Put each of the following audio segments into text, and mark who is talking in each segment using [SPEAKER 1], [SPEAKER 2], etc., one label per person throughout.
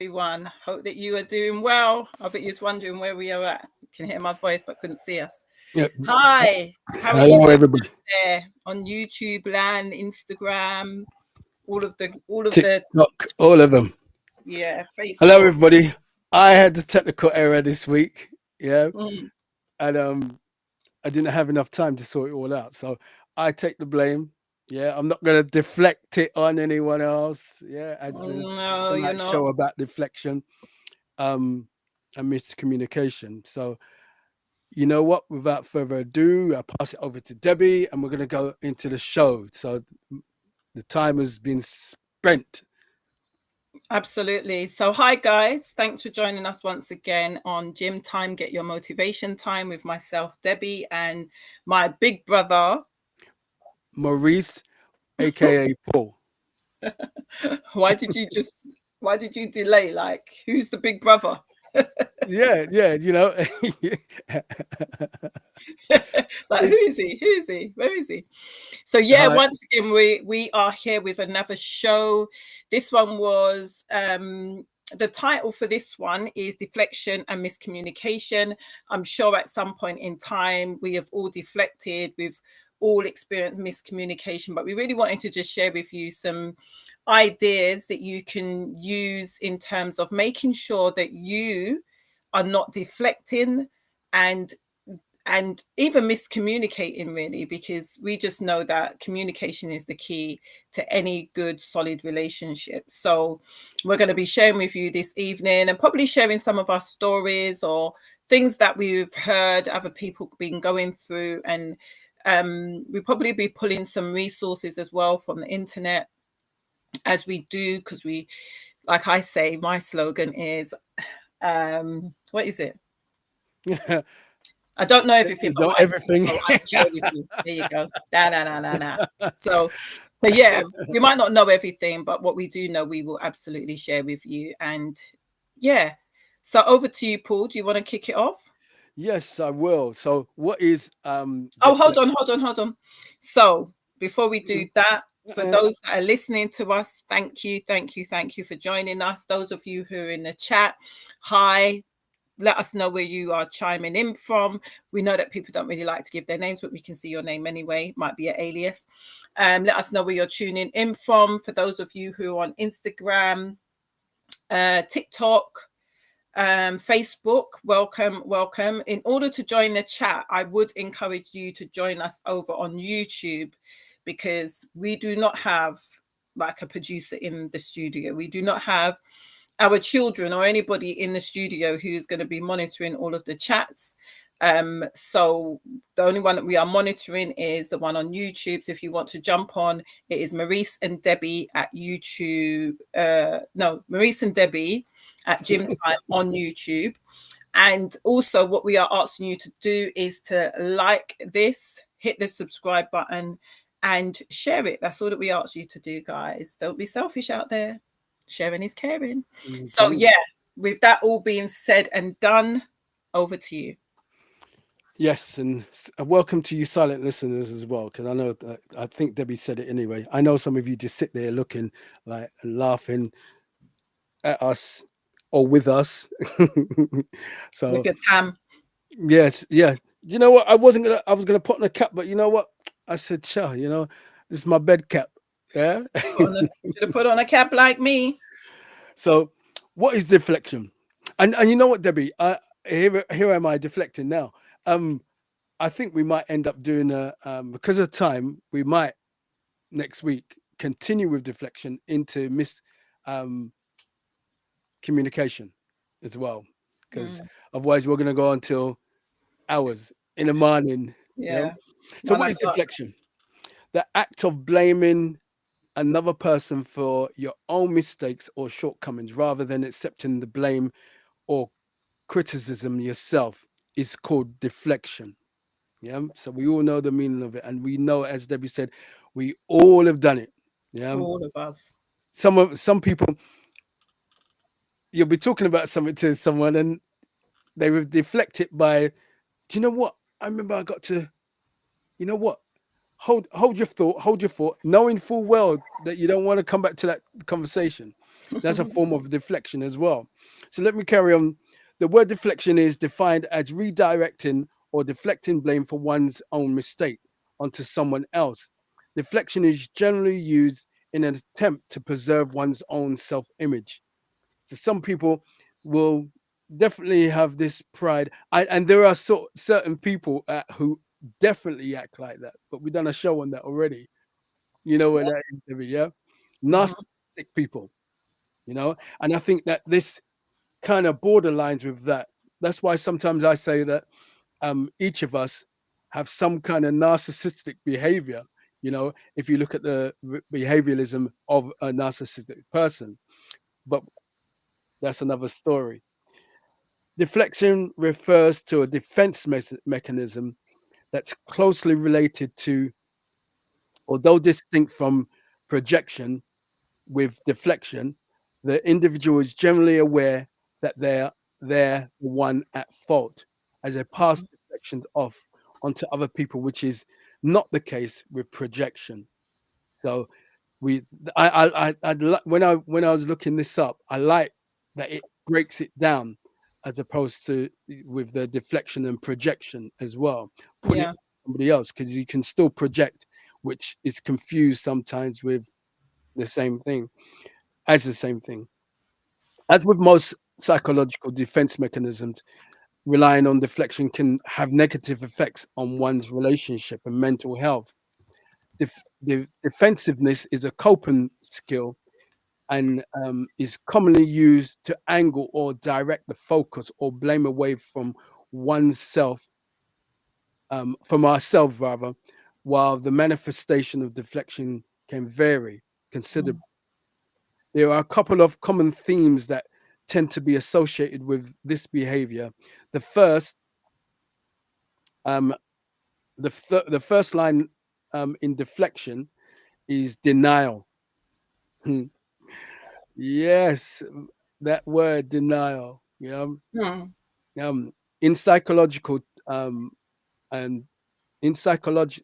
[SPEAKER 1] everyone. Hope that you are doing well. I bet you're wondering where we are at. You can hear my voice but couldn't see us.
[SPEAKER 2] Yeah.
[SPEAKER 1] Hi, how are you
[SPEAKER 2] Hello,
[SPEAKER 1] doing
[SPEAKER 2] everybody.
[SPEAKER 1] there on YouTube land, Instagram, all of the
[SPEAKER 2] TikTok, all of them.
[SPEAKER 1] yeah,
[SPEAKER 2] Hello,
[SPEAKER 1] Facebook.
[SPEAKER 2] everybody. I had a technical error this week. Yeah,
[SPEAKER 1] Mm.
[SPEAKER 2] and I didn't have enough time to sort it all out, so I take the blame. Yeah, I'm not gonna deflect it on anyone else. Yeah, as the
[SPEAKER 1] No, you're
[SPEAKER 2] tonight
[SPEAKER 1] not.
[SPEAKER 2] show about deflection, um, and miscommunication. So you know what? Without further ado, I'll pass it over to Debbie, and we're gonna go into the show. So the time has been spent.
[SPEAKER 1] Absolutely. So, hi guys. Thanks for joining us once again on Gym Time, Get Your Motivation Time with myself, Debbie, and my big brother.
[SPEAKER 2] Maurice, aka Paul.
[SPEAKER 1] Why did you delay? Like, who's the big brother?
[SPEAKER 2] Yeah, you know.
[SPEAKER 1] Like, who is he? Who is he? Where is he? So yeah,
[SPEAKER 2] Hi.
[SPEAKER 1] once again, we are here with another show. This one was the title for this one is Deflection and Miscommunication. I'm sure at some point in time we have all deflected, we've all experienced miscommunication, but we really wanted to just share with you some ideas that you can use in terms of making sure that you are not deflecting and even miscommunicating, really, because we just know that communication is the key to any good solid relationship. So we're going to be sharing with you this evening and probably sharing some of our stories or things that we've heard other people been going through, and we'll probably be pulling some resources as well from the internet as we do, because we, like I say, my slogan is what is it? I don't know everything, but
[SPEAKER 2] Don't
[SPEAKER 1] what I do
[SPEAKER 2] everything.
[SPEAKER 1] know, I will share with you. There you go. Da. So yeah, we might not know everything, but what we do know, we will absolutely share with you. And yeah, so over to you, Paul. Do you want to kick it off?
[SPEAKER 2] Yes, I will. So, what is
[SPEAKER 1] Oh,
[SPEAKER 2] deflect?
[SPEAKER 1] hold on. So before we do that, for
[SPEAKER 2] Uh,
[SPEAKER 1] those that are listening to us, thank you for joining us. Those of you who are in the chat, hi. Let us know where you are chiming in from. We know that people don't really like to give their names, but we can see your name anyway. Might be an alias. Let us know where you're tuning in from. For those of you who are on Instagram, TikTok, Facebook, welcome. In order to join the chat, I would encourage you to join us over on YouTube, because we do not have like a producer in the studio. We do not have our children or anybody in the studio who is going to be monitoring all of the chats. So the only one that we are monitoring is the one on YouTube. So if you want to jump on, it is Maurice and Debbie at YouTube. Maurice and Debbie at Gym Time on YouTube. And also what we are asking you to do is to like this, hit the subscribe button and share it. That's all that we ask you to do, guys. Don't be selfish out there. Sharing is caring. So
[SPEAKER 2] indeed.
[SPEAKER 1] yeah, with that all being said and done, over to you.
[SPEAKER 2] Yes, and welcome to you, silent listeners, as well. Because I know, I think Debbie said it anyway. I know some of you just sit there looking like and laughing at us or with us.
[SPEAKER 1] With
[SPEAKER 2] So
[SPEAKER 1] your tam.
[SPEAKER 2] yes, yeah. You know what? I was gonna put on a cap, but you know what? I said, sure. This is my bed cap. Yeah.
[SPEAKER 1] Should have put on a cap like me.
[SPEAKER 2] So, what is deflection? And you know what, Debbie? Here am I deflecting now. I think we might end up doing a because of time. We might next week continue with deflection into um, communication as well, because
[SPEAKER 1] Mm,
[SPEAKER 2] otherwise we're going to go until hours in the morning. You know.
[SPEAKER 1] yeah.
[SPEAKER 2] So,
[SPEAKER 1] One
[SPEAKER 2] what is
[SPEAKER 1] o'clock.
[SPEAKER 2] deflection? The act of blaming another person for your own mistakes or shortcomings rather than accepting the blame or criticism yourself is called deflection. Yeah. So we all know the meaning of it. And we know, as Debbie said, we all have done it. Yeah.
[SPEAKER 1] All of us.
[SPEAKER 2] Some people, you'll be talking about something to someone and they will deflect it by, do you know what? I remember I got to, you know what? Hold your thought, knowing full well that you don't want to come back to that conversation. That's a form of deflection as well. So let me carry on. The word deflection is defined as redirecting or deflecting blame for one's own mistake onto someone else. Deflection is generally used in an attempt to preserve one's own self image. So some people will definitely have this pride, and there are certain people who definitely act like that. But we've done a show on that already. You know what that is, Debbie, yeah?
[SPEAKER 1] Mhm.
[SPEAKER 2] Narcissistic people, and I think that this kind of borderlines with that. That's why sometimes I say that each of us have some kind of narcissistic behavior. If you look at the behavioralism of a narcissistic person, but that's another story. Deflection refers to a defense mechanism that's closely related to, although distinct from projection. With deflection, the individual is generally aware that they're the one at fault as they pass
[SPEAKER 1] Mhm.
[SPEAKER 2] deflections off onto other people, which is not the case with projection. So we when I was looking this up, I like that it breaks it down as opposed to with the deflection and projection as well, putting it
[SPEAKER 1] Yeah.
[SPEAKER 2] on somebody else, because you can still project, which is confused sometimes with the same thing as the same thing. As with most psychological defense mechanisms, relying on deflection can have negative effects on one's relationship and mental health. Defensiveness is a coping skill and is commonly used to angle or direct the focus or blame away from oneself, from ourselves rather, while the manifestation of deflection can vary considerably.
[SPEAKER 1] Mm.
[SPEAKER 2] There are a couple of common themes that tend to be associated with this behavior. The first, um, the first line in deflection is denial. Hmm. Yes, that word denial.
[SPEAKER 1] Mm.
[SPEAKER 2] Um, in psychological um, and in psychology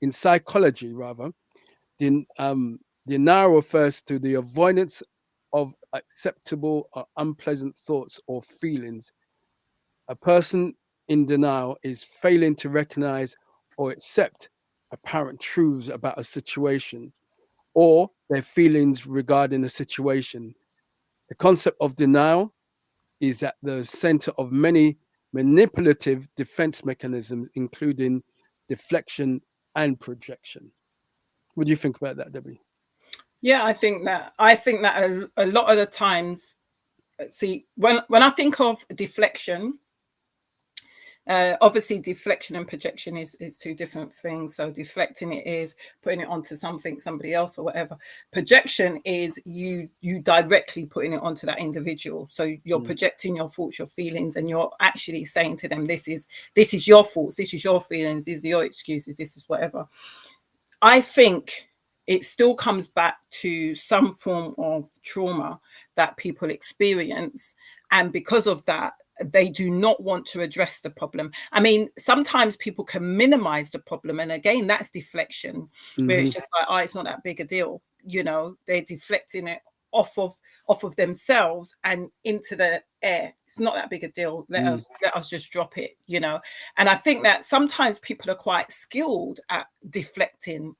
[SPEAKER 2] in psychology rather, denial refers to the avoidance of acceptable or unpleasant thoughts or feelings. A person in denial is failing to recognize or accept apparent truths about a situation or their feelings regarding a situation. The concept of denial is at the center of many manipulative defense mechanisms, including deflection and projection. What do you think about that, Debbie?
[SPEAKER 1] Yeah, I think that a lot of the times, see, when I think of deflection, obviously deflection and projection is two different things. So deflecting it is putting it onto somebody else or whatever. Projection is you directly putting it onto that individual. So you're
[SPEAKER 2] Mm,
[SPEAKER 1] projecting your thoughts, your feelings, and you're actually saying to them, this is your thoughts, this is your feelings, these are your excuses, this is whatever. I think it still comes back to some form of trauma that people experience. And because of that, they do not want to address the problem. I mean, sometimes people can minimize the problem. And again, that's deflection, where it's
[SPEAKER 2] mhm,
[SPEAKER 1] just like, oh, it's not that big a deal. They're deflecting it off of themselves and into the air. It's not that big a deal.
[SPEAKER 2] mm,
[SPEAKER 1] Let us just drop it. And I think that sometimes people are quite skilled at deflecting,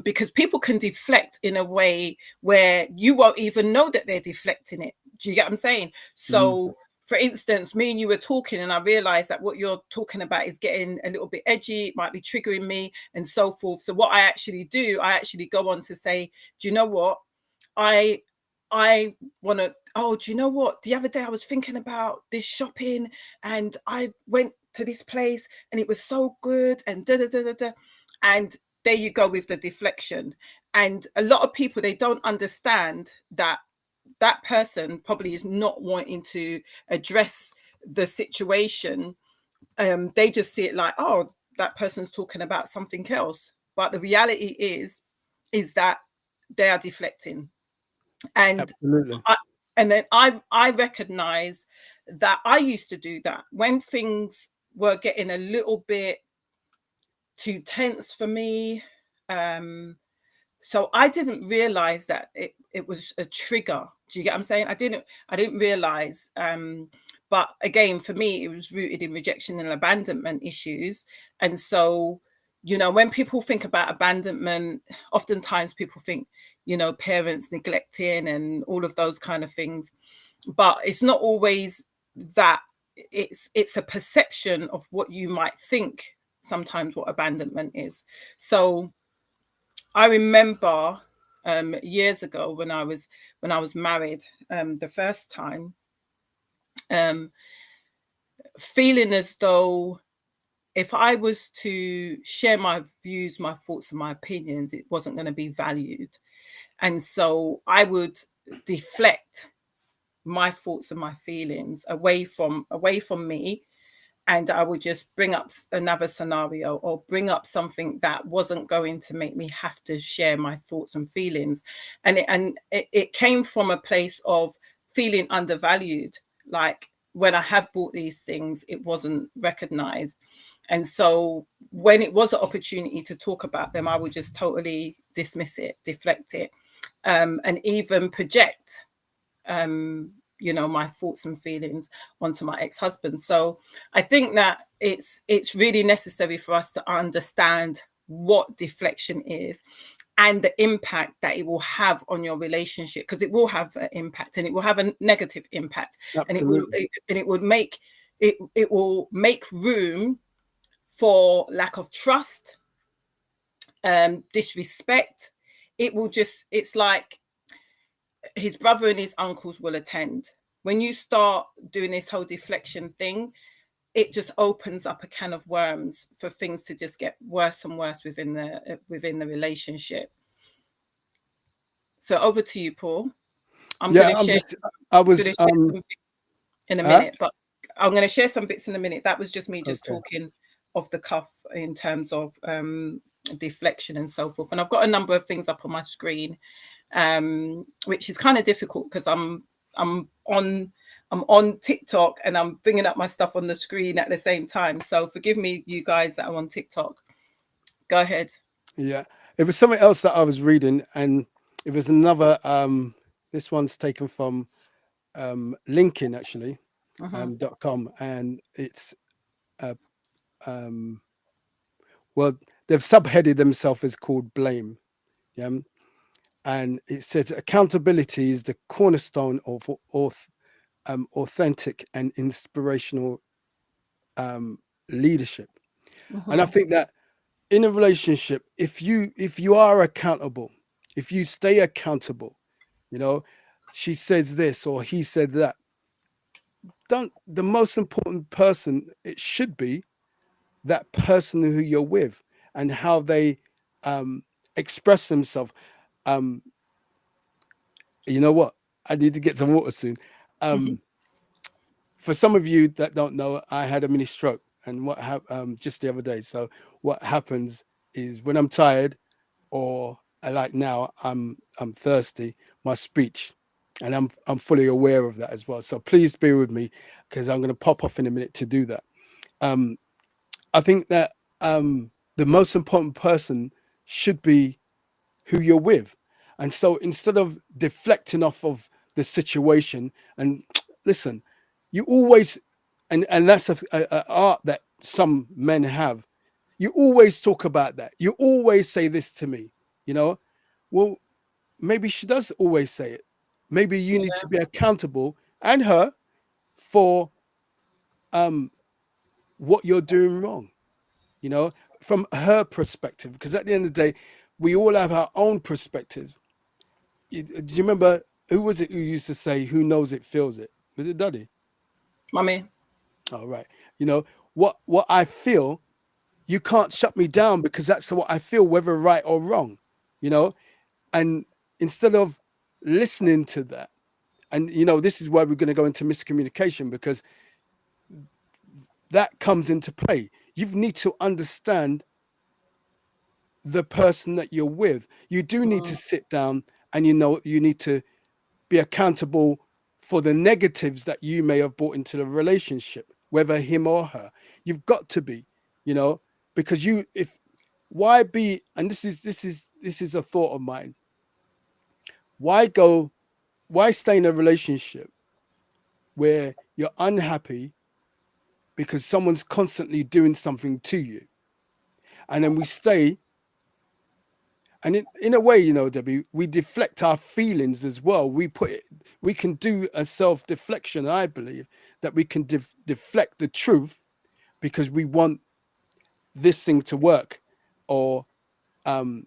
[SPEAKER 1] because people can deflect in a way where you won't even know that they're deflecting it. Do you get what I'm saying?
[SPEAKER 2] mm,
[SPEAKER 1] So, for instance, me and you were talking, and I realized that what you're talking about is getting a little bit edgy, it might be triggering me, and so forth. So, what I actually do, I actually go on to say, do you know what? I I want to, oh, do you know what? The other day I was thinking about this shopping and I went to this place and it was so good and da da da da da. And there you go with the deflection. And a lot of people, they don't understand that that person probably is not wanting to address the situation. They just see it like, oh, that person's talking about something else. But the reality is that they are deflecting. And
[SPEAKER 2] absolutely.
[SPEAKER 1] I, and then I recognize that I used to do that when things were getting a little bit too tense for me. Um, So I didn't realize that it was a trigger. Do you get what I'm saying? I didn't realize. But again, for me, it was rooted in rejection and abandonment issues. And so, when people think about abandonment, oftentimes people think, parents neglecting and all of those kind of things. But it's not always that. It's a perception of what you might think sometimes what abandonment is. So I remember years ago when I was married the first time, um, feeling as though if I was to share my views, my thoughts, and my opinions, it wasn't going to be valued, and so I would deflect my thoughts and my feelings away from me, and I would just bring up another scenario or bring up something that wasn't going to make me have to share my thoughts and feelings. And it came from a place of feeling undervalued. Like when I have bought these things, it wasn't recognized. And so when it was an opportunity to talk about them, I would just totally dismiss it, deflect it, and even project my thoughts and feelings onto my ex-husband. So I think that it's really necessary for us to understand what deflection is and the impact that it will have on your relationship, because it will have an impact, and it will have a negative impact.
[SPEAKER 2] Absolutely.
[SPEAKER 1] And it will make room for lack of trust, disrespect. It's like his brother and his uncles will attend. When you start doing this whole deflection thing, it just opens up a can of worms for things to just get worse and worse within the relationship. So over to you, Paul. I'm
[SPEAKER 2] Yeah,
[SPEAKER 1] gonna share
[SPEAKER 2] I
[SPEAKER 1] I'm
[SPEAKER 2] was
[SPEAKER 1] gonna share some bits in a
[SPEAKER 2] huh?
[SPEAKER 1] minute, but I'm gonna share some bits in a minute. That was just me just
[SPEAKER 2] Okay.
[SPEAKER 1] talking off the cuff in terms of deflection and so forth. And I've got a number of things up on my screen, which is kind of difficult because I'm on TikTok and I'm bringing up my stuff on the screen at the same time. So forgive me, you guys that are on TikTok. Go ahead.
[SPEAKER 2] Yeah. It was something else that I was reading, and it was another this one's taken from Lincoln actually,
[SPEAKER 1] Mm-hmm.
[SPEAKER 2] .com, and it's uh, um well, they've subheaded themselves as called blame. Yeah. And it says accountability is the cornerstone of authentic and inspirational um, leadership. And I
[SPEAKER 1] Mm-hmm.
[SPEAKER 2] think that in a relationship, if you are accountable, if you stay accountable, you know, she says this or he said that. Don't The most important person it should be that person who you're with and how they um, express themselves. Um, you know what? I need to get some water soon.
[SPEAKER 1] Mm-hmm.
[SPEAKER 2] Um, for some of you that don't know, I had a mini stroke, and just the other day. So what happens is when I'm tired, or like now I'm thirsty, my speech, and I'm fully aware of that as well. So please bear with me because I'm going to pop off in a minute to do that. Um, I think that the most important person should be who you're with. And so instead of deflecting off of the situation, and listen, you always, and that's a art that some men have. You always talk about that. You always say this to me, you know. Well, maybe she does always say it. Maybe you need to be accountable and her for um what you're doing wrong, you know, from her perspective. Because at the end of the day, we all have our own perspectives. Do you remember who was it who used to say, "Who knows it feels it"? Was it Duddy?
[SPEAKER 1] Mommy.
[SPEAKER 2] All right. You know what I feel. You can't shut me down because that's what I feel, whether right or wrong. You know, and instead of listening to that, and this is why we're going to go into miscommunication, because that comes into play. You need to understand the person that you're with. You do need to
[SPEAKER 1] Mm,
[SPEAKER 2] sit down, and you need to be accountable for the negatives that you may have brought into the relationship, whether him or her. You've got to be, you know, because you if why be, and this is this is a thought of mine. Why stay in a relationship where you're unhappy because someone's constantly doing something to you? And then we stay, and in a way, Debbie, we deflect our feelings as well. We can do a self deflection, I believe, that we can deflect the truth because we want this thing to work, or um,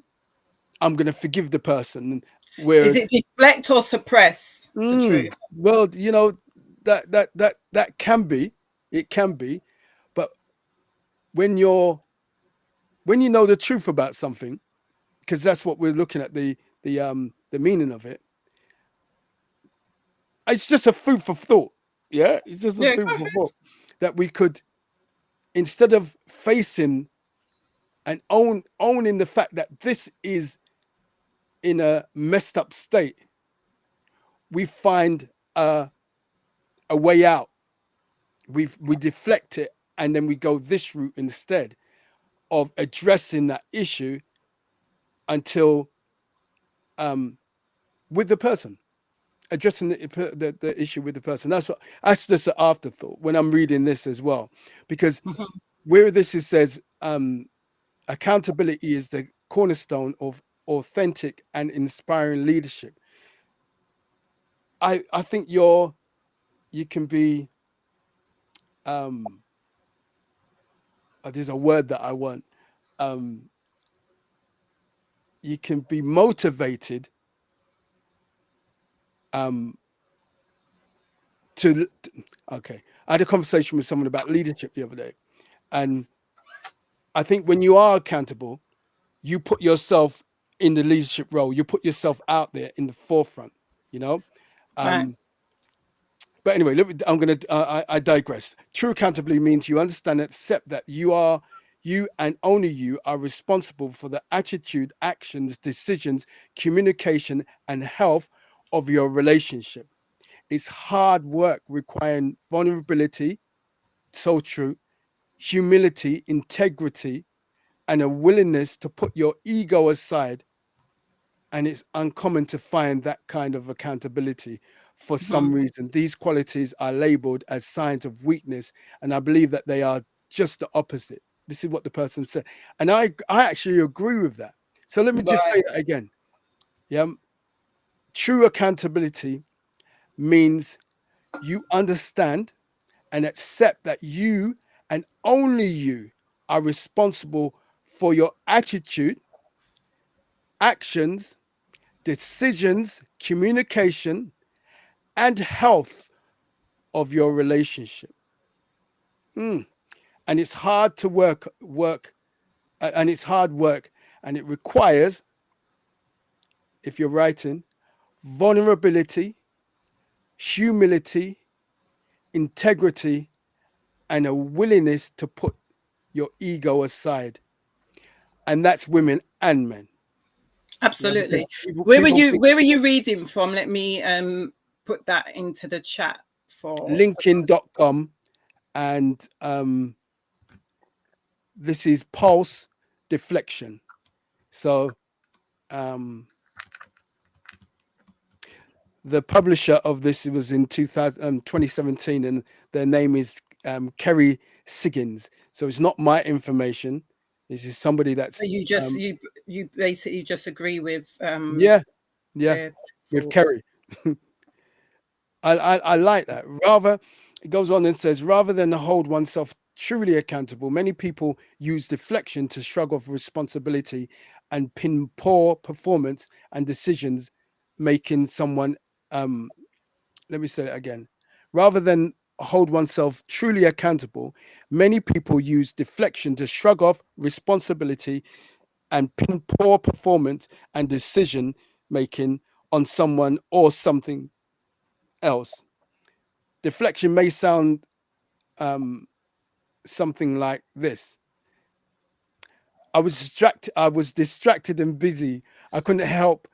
[SPEAKER 2] I'm going to forgive the person.
[SPEAKER 1] Is
[SPEAKER 2] Where
[SPEAKER 1] it deflect or suppress the truth?
[SPEAKER 2] well, that can be, it can be, but when you know the truth about something, because that's what we're looking at, the meaning of it. It's just a food for thought. Yeah, it's just a
[SPEAKER 1] Yeah,
[SPEAKER 2] food
[SPEAKER 1] go
[SPEAKER 2] for
[SPEAKER 1] ahead.
[SPEAKER 2] thought that we could, instead of facing and owning the fact that this is in a messed up state, we find a way out. We deflect it, and then we go this route instead of addressing that issue until with the person, addressing the issue with the person. That's just an afterthought when I'm reading this as well, because
[SPEAKER 1] Mhm.
[SPEAKER 2] where this is says accountability is the cornerstone of authentic and inspiring leadership. I think you can be um there's a word that I want, um you can be motivated um to okay, I had a conversation with someone about leadership the other day, and I think when you are accountable, you put yourself in the leadership role, you put yourself out there in the forefront, you know.
[SPEAKER 1] Right.
[SPEAKER 2] um but anyway, I digress. True accountability means you understand and accept that you and only you are responsible for the attitude, actions, decisions, communication, and health of your relationship. It's hard work requiring vulnerability, so true, humility, integrity, and a willingness to put your ego aside. And it's uncommon to find that kind of accountability for some
[SPEAKER 1] Mhm.
[SPEAKER 2] reason. These qualities are labeled as signs of weakness, and I believe that they are just the opposite. This is what the person said. And I actually agree with that. So let me just
[SPEAKER 1] Right.
[SPEAKER 2] say that again. Yeah. True accountability means you understand and accept that you and only you are responsible for your attitude, actions, decisions, communication, and health of your relationship. Mm. And it's hard to and it's hard work, and it requires, if you're writing, vulnerability, humility, integrity, and a willingness to put your ego aside. And that's women and men. Yeah, because
[SPEAKER 1] Absolutely.
[SPEAKER 2] people think
[SPEAKER 1] Where were you reading from? Let me put that into the chat for
[SPEAKER 2] linkedin.com, and this is pulse deflection. So um, the publisher of this was in 2017, and their name is Kerry Siggins. So it's not my information. This is somebody
[SPEAKER 1] so
[SPEAKER 2] that's
[SPEAKER 1] you basically just agree with
[SPEAKER 2] yeah, yeah,
[SPEAKER 1] their
[SPEAKER 2] with
[SPEAKER 1] thoughts.
[SPEAKER 2] Kerry. I like that. Rather, it goes on and says, rather than hold oneself truly accountable, many people use deflection to shrug off responsibility and pin poor performance and decisions making someone. Um, Let me say it again. Rather than hold oneself truly accountable, many people use deflection to shrug off responsibility and pin poor performance and decision making on someone or something else. Deflection may sound um, something like this: I was distracted and busy. I couldn't help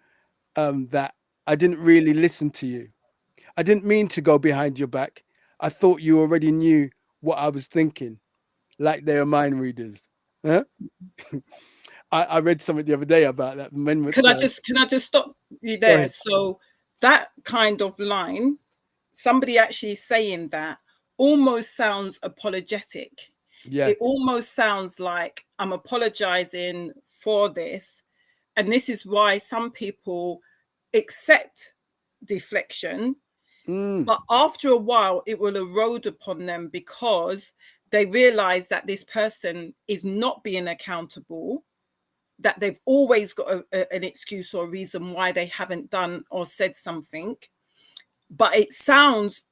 [SPEAKER 2] that. I didn't really listen to you. I didn't mean to go behind your back. I thought you already knew what I was thinking, like they are mind readers. Huh? I read something the other day about that amendment.
[SPEAKER 1] Can I just stop you there? So that kind of line, somebody actually saying that, almost sounds apologetic.
[SPEAKER 2] Yeah.
[SPEAKER 1] It almost sounds like I'm apologizing for this. And this is why some people accept deflection, but after a while it will erode upon them because they realize that this person is not being accountable, that they've always got an excuse or a reason why they haven't done or said something. But it sounds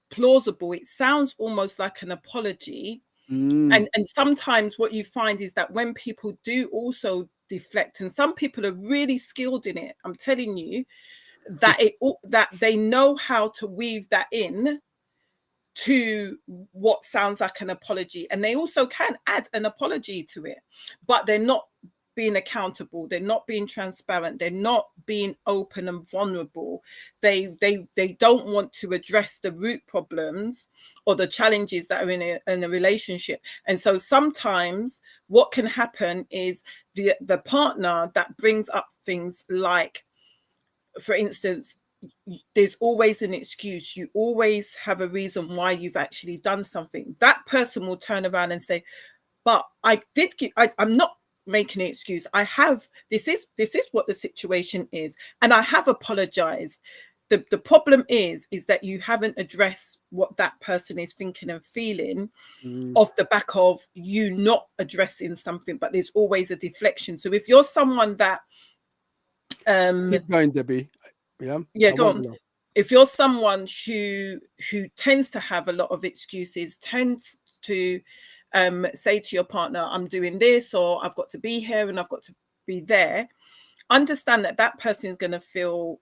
[SPEAKER 1] plausible. It sounds almost like an apology. And sometimes what you find is that when people do also deflect, and some people are really skilled in it, I'm telling you, that they know how to weave that in to what sounds like an apology, and they also can add an apology to it, but they're not being accountable, they're not being transparent, they're not being open and vulnerable. They don't want to address the root problems or the challenges that are in a relationship. And so sometimes what can happen is the partner that brings up things like, for instance, there's always an excuse, you always have a reason why you've actually done something. That person will turn around and say, but I'm not making an excuse. I have, this is what the situation is, and I have apologized. The problem is that you haven't addressed what that person is thinking and feeling off the back of you not addressing something, but there's always a deflection. So if you're someone that
[SPEAKER 2] keep going, Debbie.
[SPEAKER 1] Go on. If you're someone who tends to have a lot of excuses, tends to say to your partner, I'm doing this, or I've got to be here and I've got to be there, understand that that person is going to feel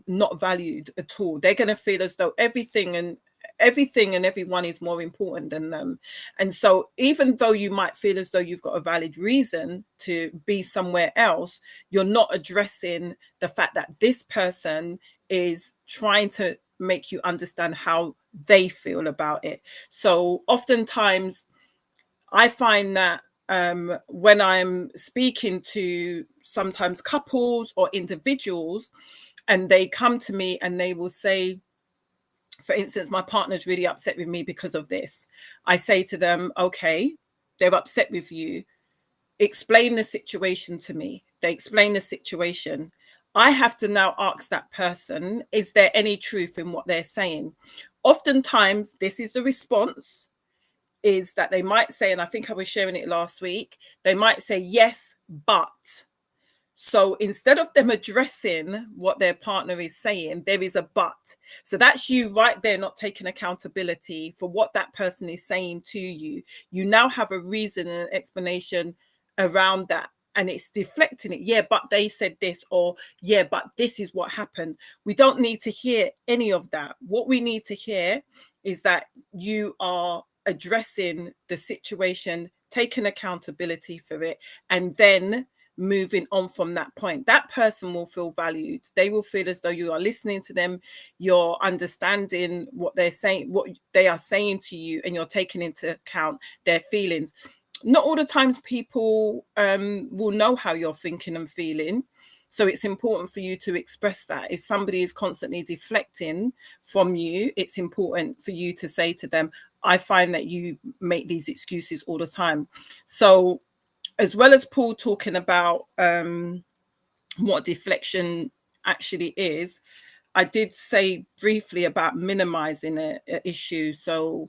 [SPEAKER 1] not valued at all. They're going to feel as though everything and everyone is more important than them. And so even though you might feel as though you've got a valid reason to be somewhere else, you're not addressing the fact that this person is trying to make you understand how they feel about it. So oftentimes I find that when I'm speaking to sometimes couples or individuals, and they come to me and they will say, for instance, my partner's really upset with me because of this. I say to them, okay, they're upset with you. Explain the situation to me. They explain the situation. I have to now ask that person, is there any truth in what they're saying? Oftentimes, this is the response, is that they might say, and I think I was sharing it last week, they might say, yes, but. So instead of them addressing what their partner is saying, there is a but. So that's you right there, not taking accountability for what that person is saying to you. You now have a reason and an explanation around that. And it's deflecting it. Yeah, but they said this, or yeah, but this is what happened. We don't need to hear any of that. What we need to hear is that you are addressing the situation, taking accountability for it, and then moving on from that point. That person will feel valued. They will feel as though you are listening to them, you're understanding what they're saying, what they are saying to you, and you're taking into account their feelings. Not all the times people will know how you're thinking and feeling. So it's important for you to express that. If somebody is constantly deflecting from you, it's important for you to say to them, I find that you make these excuses all the time. So as well as Paul talking about what deflection actually is, I did say briefly about minimizing an issue. So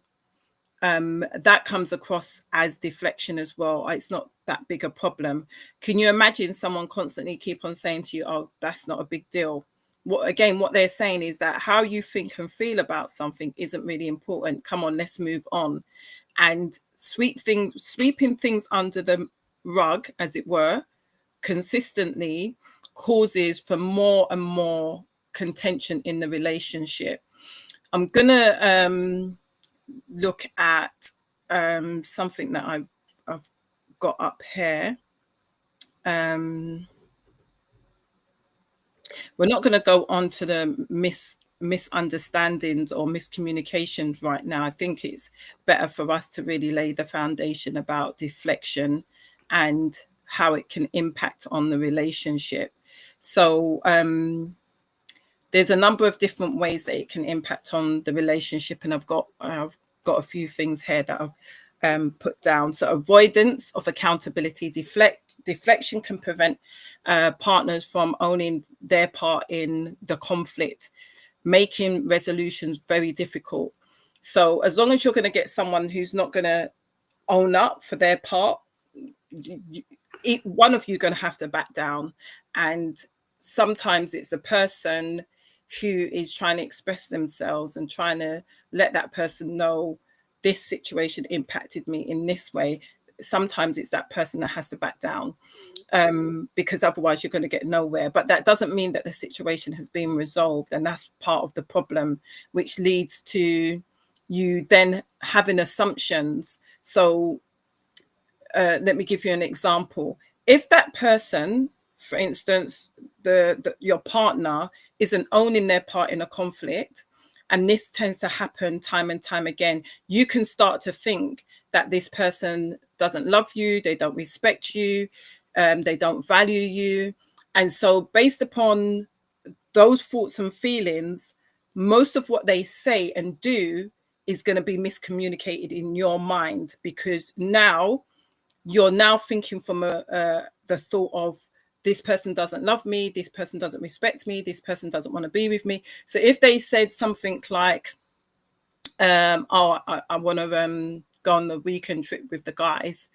[SPEAKER 1] that comes across as deflection as well. It's not that big a problem. Can you imagine someone constantly keep on saying to you, oh, that's not a big deal? What they're saying is that how you think and feel about something isn't really important. Come on, let's move on. And sweeping things under the rug, as it were, consistently causes for more and more contention in the relationship. I'm gonna look at something that I've got up here. We're not going to go on to the misunderstandings or miscommunications right now. I think it's better for us to really lay the foundation about deflection and how it can impact on the relationship. So there's a number of different ways that it can impact on the relationship, and I've got a few things here that I've put down. So avoidance of accountability, deflection can prevent partners from owning their part in the conflict, making resolutions very difficult. So as long as you're going to get someone who's not going to own up for their part, one of you going to have to back down. And sometimes it's the person who is trying to express themselves and trying to let that person know this situation impacted me in this way. Sometimes it's that person that has to back down, because otherwise you're going to get nowhere. But that doesn't mean that the situation has been resolved, and that's part of the problem, which leads to you then having assumptions. So let me give you an example. If that person, for instance, your partner isn't owning their part in a conflict, and this tends to happen time and time again, you can start to think that this person doesn't love you, they don't respect you, they don't value you. And so based upon those thoughts and feelings, most of what they say and do is going to be miscommunicated in your mind, because now you're now thinking from the thought of, this person doesn't love me, this person doesn't respect me, this person doesn't want to be with me. So if they said something like, oh, I want to go on the weekend trip with the guys,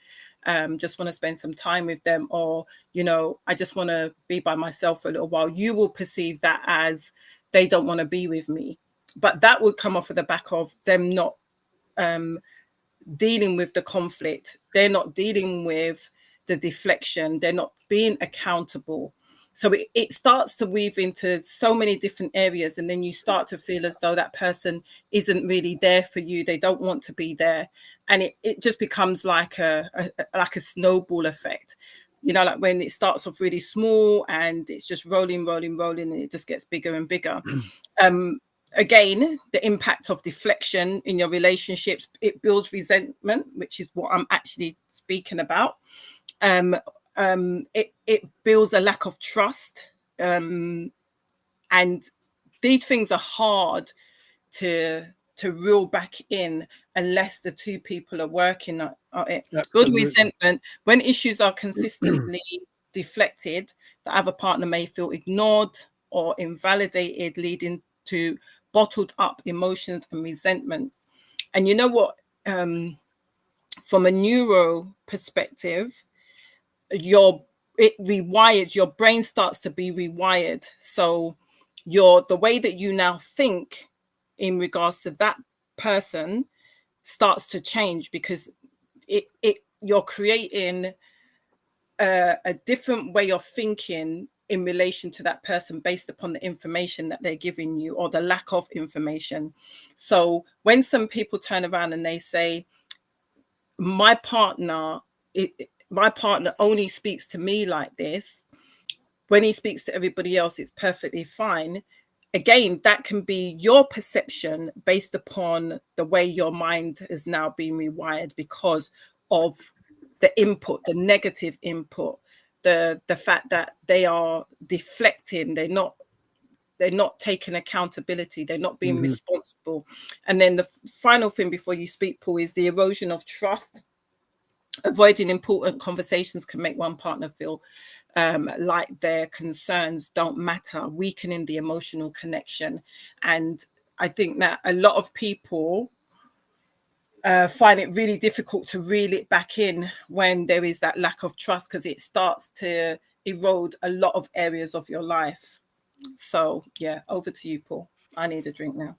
[SPEAKER 1] just want to spend some time with them, or, you know, I just want to be by myself for a little while, you will perceive that as they don't want to be with me. But that would come off of the back of them not dealing with the conflict. They're not dealing with the deflection. They're not being accountable. So it starts to weave into so many different areas, and then you start to feel as though that person isn't really there for you. They don't want to be there, and it just becomes like a snowball effect. You know, like when it starts off really small and it's just rolling, and it just gets bigger and bigger. Again, the impact of deflection in your relationships, it builds resentment, which is what I'm actually speaking about. It builds a lack of trust, and these things are hard to reel back in unless the two people are working on it. Build resentment when issues are consistently deflected. The other partner may feel ignored or invalidated, leading to bottled up emotions and resentment. And you know what? From a neuro perspective, your brain starts to be rewired. So the way that you now think in regards to that person starts to change, because you're creating a different way of thinking in relation to that person based upon the information that they're giving you, or the lack of information. So when some people turn around and they say, my partner only speaks to me like this, when he speaks to everybody else it's perfectly fine. Again, that can be your perception based upon the way your mind has now been rewired because of the input, the negative input, the fact that they are deflecting, they're not taking accountability, they're not being responsible. And then the final thing before you speak, Paul, is the erosion of trust. Avoiding important conversations can make one partner feel like their concerns don't matter, weakening the emotional connection. And I think that a lot of people find it really difficult to reel it back in when there is that lack of trust, because it starts to erode a lot of areas of your life. So yeah, over to you, Paul. I need a drink now.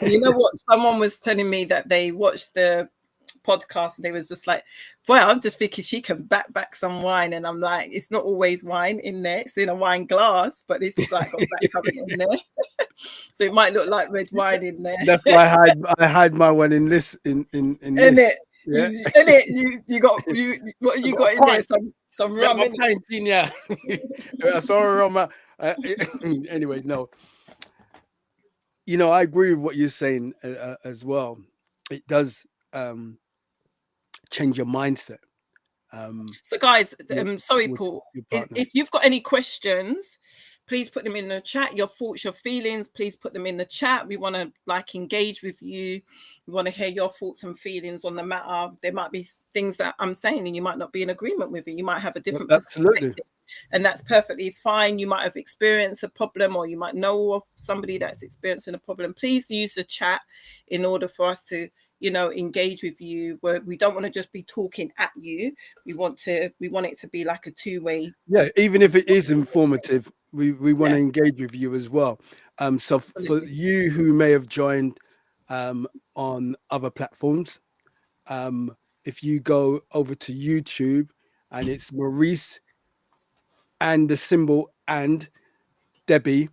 [SPEAKER 1] You know what? Someone was telling me that they watched the podcast and they was just like, boy, I'm just thinking she can back some wine. And I'm like, it's not always wine in there. It's in a wine glass, but this is like got black coming in there. So it might look like red wine in there.
[SPEAKER 2] That's why I hide my one in this in this.
[SPEAKER 1] It?
[SPEAKER 2] Yeah.
[SPEAKER 1] In it, you got what you got in there? Some rum in
[SPEAKER 2] it. Yeah. I saw rum. Anyway, no. You know, I agree with what you're saying as well. It does change your mindset.
[SPEAKER 1] So, guys,
[SPEAKER 2] your,
[SPEAKER 1] sorry,
[SPEAKER 2] with
[SPEAKER 1] Paul.
[SPEAKER 2] your
[SPEAKER 1] If,
[SPEAKER 2] partner.
[SPEAKER 1] if you've got any questions, please put them in the chat. Your thoughts, your feelings, please put them in the chat. We want to engage with you. We want to hear your thoughts and feelings on the matter. There might be things that I'm saying and you might not be in agreement with it. You might have a different
[SPEAKER 2] Absolutely.
[SPEAKER 1] perspective, and that's perfectly fine. You might have experienced a problem, or you might know of somebody that's experiencing a problem. Please use the chat in order for us to engage with you. Where we don't want to just be talking at you. We want it to be like a two-way.
[SPEAKER 2] Yeah, even if it is informative, we want
[SPEAKER 1] Yeah,
[SPEAKER 2] to engage with you as well. So for
[SPEAKER 1] absolutely.
[SPEAKER 2] you who may have joined on other platforms, if you go over to YouTube and it's Maurice and the symbol and Debbie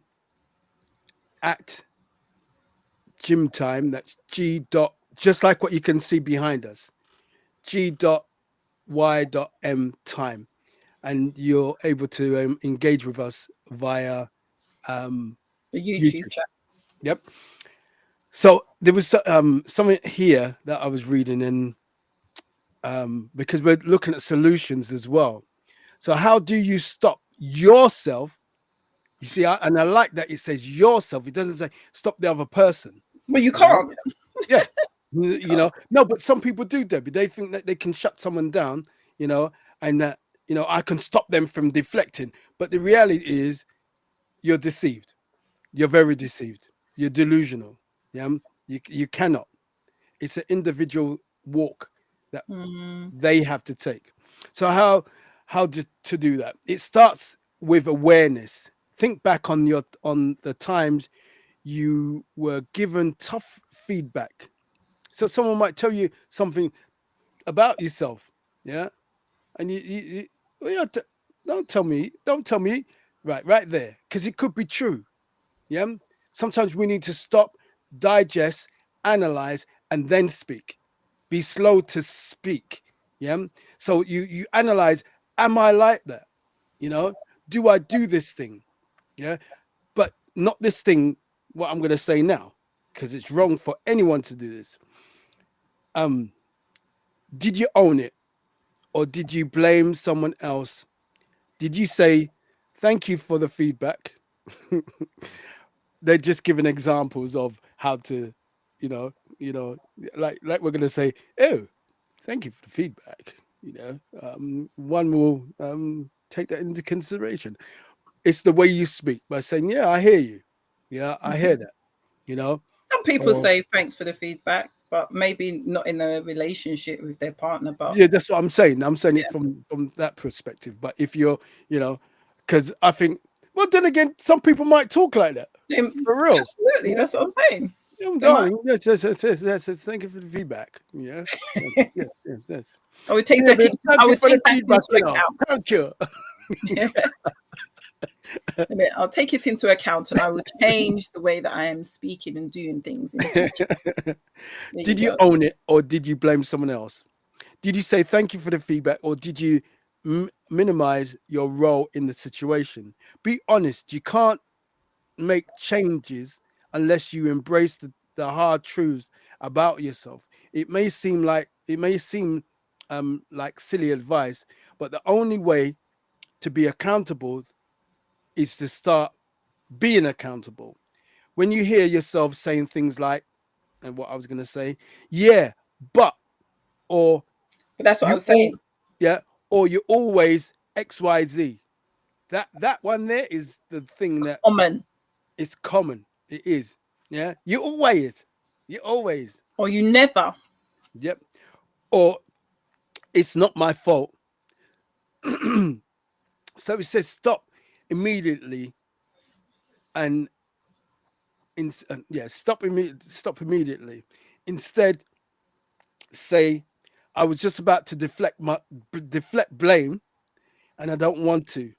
[SPEAKER 2] at gym time, that's G dot, just like what you can see behind us, G dot Y dot M time, and you're able to engage with us via
[SPEAKER 1] The YouTube
[SPEAKER 2] YouTube.
[SPEAKER 1] chat.
[SPEAKER 2] Yep. So there was something here that I was reading, and because we're looking at solutions as well. So how do you stop yourself? You see, and I like that it says yourself. It doesn't say stop the other person.
[SPEAKER 1] Well, you
[SPEAKER 2] You know,
[SPEAKER 1] can't.
[SPEAKER 2] yeah.
[SPEAKER 1] You
[SPEAKER 2] You
[SPEAKER 1] can't.
[SPEAKER 2] know, no, but some people do, Debbie. They think that they can shut someone down. You know, and that I can stop them from deflecting. But the reality is, you're deceived. You're very deceived. You're delusional. Yeah, you cannot. It's an individual walk that
[SPEAKER 1] Mm.
[SPEAKER 2] they have to take. So how to do that? It starts with awareness. Think back on the times you were given tough feedback. So someone might tell you something about yourself, yeah, and well, don't tell me, right there, because it could be true. Yeah. Sometimes we need to stop, digest, analyze, and then speak. Be slow to speak. Yeah. So you analyze, am I like that? You know, do I do this thing? Yeah. But not this thing, what I'm gonna say now, because it's wrong for anyone to do this. Um, did you own it or did you blame someone else? Did you say thank you for the feedback? They're just giving examples of how to, you know, like we're gonna say, oh, thank you for the feedback. One will take that into consideration. It's the way you speak by saying, yeah, I hear you. Yeah, I hear that. You know,
[SPEAKER 1] Some people
[SPEAKER 2] or
[SPEAKER 1] say thanks for the feedback, but maybe not in a relationship with their partner. But
[SPEAKER 2] yeah, that's what I'm saying. I'm saying it
[SPEAKER 1] yeah,
[SPEAKER 2] from that perspective. But if you're, because I think, well, then again, some people might talk like that for real.
[SPEAKER 1] absolutely,
[SPEAKER 2] Yeah.
[SPEAKER 1] that's what I'm saying. They might.
[SPEAKER 2] Darling, yes, thank you for the feedback. Yeah, yes.
[SPEAKER 1] I would take
[SPEAKER 2] Yeah,
[SPEAKER 1] that.
[SPEAKER 2] babe, thank
[SPEAKER 1] I
[SPEAKER 2] you
[SPEAKER 1] would
[SPEAKER 2] for the
[SPEAKER 1] take that
[SPEAKER 2] feedback.
[SPEAKER 1] into account.
[SPEAKER 2] Thank you.
[SPEAKER 1] I'll take it into account, and I will change the way that I am speaking and doing things in the future. There you
[SPEAKER 2] Did you
[SPEAKER 1] go.
[SPEAKER 2] own it or did you blame someone else? Did you say thank you for the feedback or did you minimize your role in the situation? Be honest. You can't make changes unless you embrace the hard truths about yourself. It may seem like silly advice, but the only way to be accountable is to start being accountable. When you hear yourself saying things like, and what I was going to say, yeah, but, or
[SPEAKER 1] But that's what I
[SPEAKER 2] you
[SPEAKER 1] was
[SPEAKER 2] all,
[SPEAKER 1] saying.
[SPEAKER 2] yeah, or you always XYZ. That one there is the thing that
[SPEAKER 1] Common,
[SPEAKER 2] is common. It is. Yeah. You always.
[SPEAKER 1] or you never.
[SPEAKER 2] Yep. Or it's not my fault. So it says stop immediately and stop immediately. Instead, say I was just about to deflect blame and I don't want to.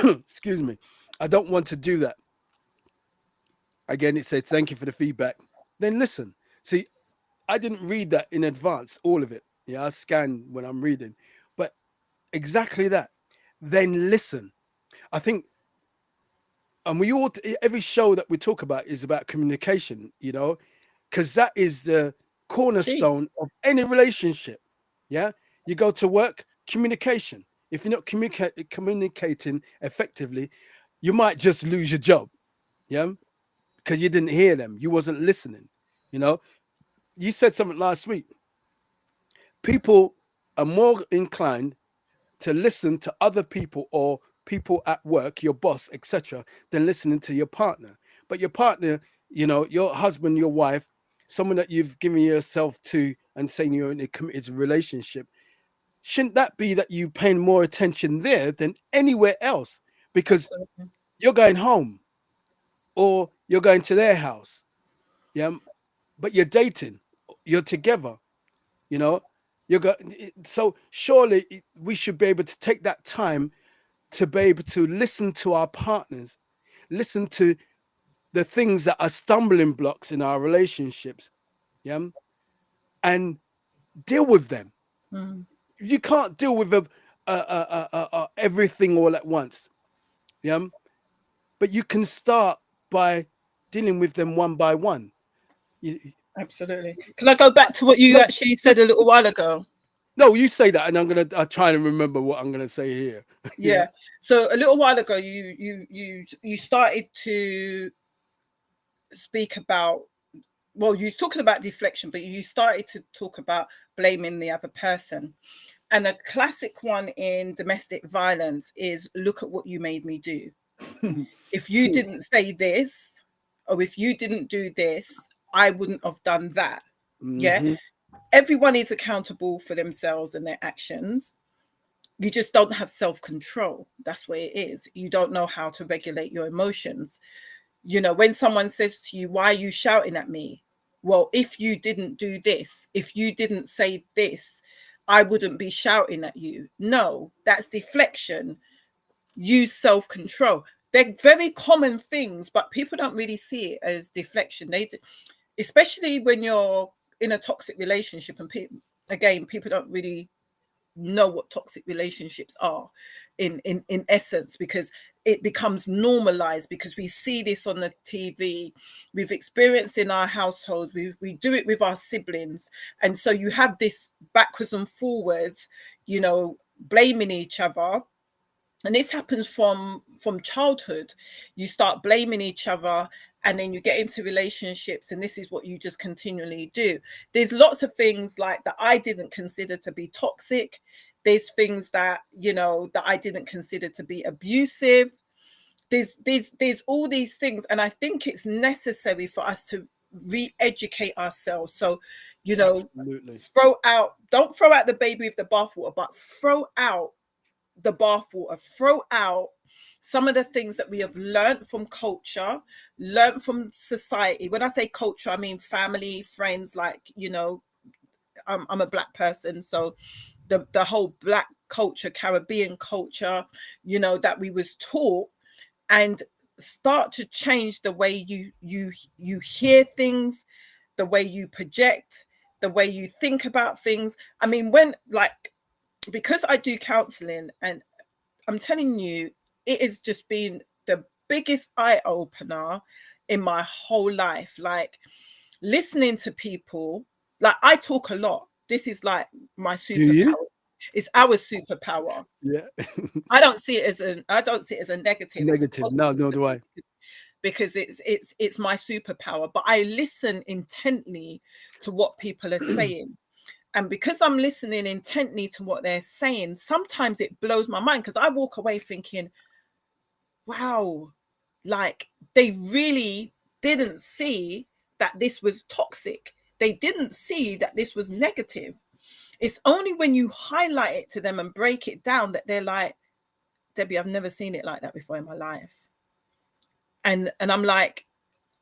[SPEAKER 2] Excuse me. I don't want to do that. Again, it said thank you for the feedback. Then listen. See, I didn't read that in advance, all of it. Yeah, I scan when I'm reading. But exactly that. Then listen. I think, and we all, every show that we talk about is about communication, because that is the
[SPEAKER 1] Gee,
[SPEAKER 2] cornerstone of any relationship. Yeah. You go to work, communication. If you're not communicating effectively, you might just lose your job. Yeah, because you didn't hear them. You wasn't listening. You know, you said something last week. People are more inclined to listen to other people or people at work, your boss, etc., than listening to your partner. But your partner, you know, your husband, your wife, someone that you've given yourself to and saying you're in a committed relationship, shouldn't that be that you paying more attention there than anywhere else? Because
[SPEAKER 1] Absolutely.
[SPEAKER 2] you're going home or you're going to their house, yeah, but you're dating, you're together, you know, you're going. So surely we should be able to take that time to be able to listen to our partners, listen to the things that are stumbling blocks in our relationships, yeah, and deal with them.
[SPEAKER 1] Mm,
[SPEAKER 2] You can't deal with everything all at once, yeah, but you can start by dealing with them one by one. You,
[SPEAKER 1] absolutely. Can I go back to what you
[SPEAKER 2] no,
[SPEAKER 1] actually said a little while ago?
[SPEAKER 2] no, you say that, and I try to remember what I'm gonna say here. Yeah.
[SPEAKER 1] Yeah. So a little while ago, you started to speak about, well, you was talking about deflection, but you started to talk about blaming the other person. And a classic one in domestic violence is, look at what you made me do. If you didn't say this, or if you didn't do this, I wouldn't have done that. Yeah.
[SPEAKER 2] Hmm.
[SPEAKER 1] Everyone is accountable for themselves and their actions. You just don't have self-control. That's what it is. You don't know how to regulate your emotions. You know, when someone says to you, why are you shouting at me? Well, if you didn't do this, if you didn't say this, I wouldn't be shouting at you. No, that's deflection. Use self-control. They're very common things, but people don't really see it as deflection. Especially when you're in a toxic relationship, and again, people don't really know what toxic relationships are in essence, because it becomes normalized, because we see this on the TV, we've experienced in our household, we do it with our siblings, and so you have this backwards and forwards, you know, blaming each other. And this happens from childhood. You start blaming each other, and then you get into relationships, and this is what you just continually do. There's lots of things like that I didn't consider to be toxic. There's things that, you know, that I didn't consider to be abusive. There's all these things, and I think it's necessary for us to re-educate ourselves. So, you know,
[SPEAKER 2] Absolutely.
[SPEAKER 1] don't throw out the baby with the bathwater, but throw out the bathwater, throw out some of the things that we have learned from culture, learned from society. When I say culture, I mean family, friends, like, you know, I'm a black person, so the whole black culture, Caribbean culture, you know, that we was taught, and start to change the way you hear things, the way you project, the way you think about things. I mean, when, like, because I do counseling, and I'm telling you, it has just been the biggest eye opener in my whole life. Like, listening to people, like, I talk a lot. This is like my
[SPEAKER 2] Do you?
[SPEAKER 1] superpower. It's our superpower.
[SPEAKER 2] Yeah.
[SPEAKER 1] I don't see it as a negative. It's a
[SPEAKER 2] Negative. No,
[SPEAKER 1] positive
[SPEAKER 2] no,
[SPEAKER 1] to
[SPEAKER 2] do
[SPEAKER 1] me,
[SPEAKER 2] I.
[SPEAKER 1] because it's my superpower. But I listen intently to what people are saying. And because I'm listening intently to what they're saying, sometimes it blows my mind, because I walk away thinking, wow, like, they really didn't see that this was toxic. They didn't see that this was negative. It's only when you highlight it to them and break it down that they're like, Debbie, I've never seen it like that before in my life. And I'm like,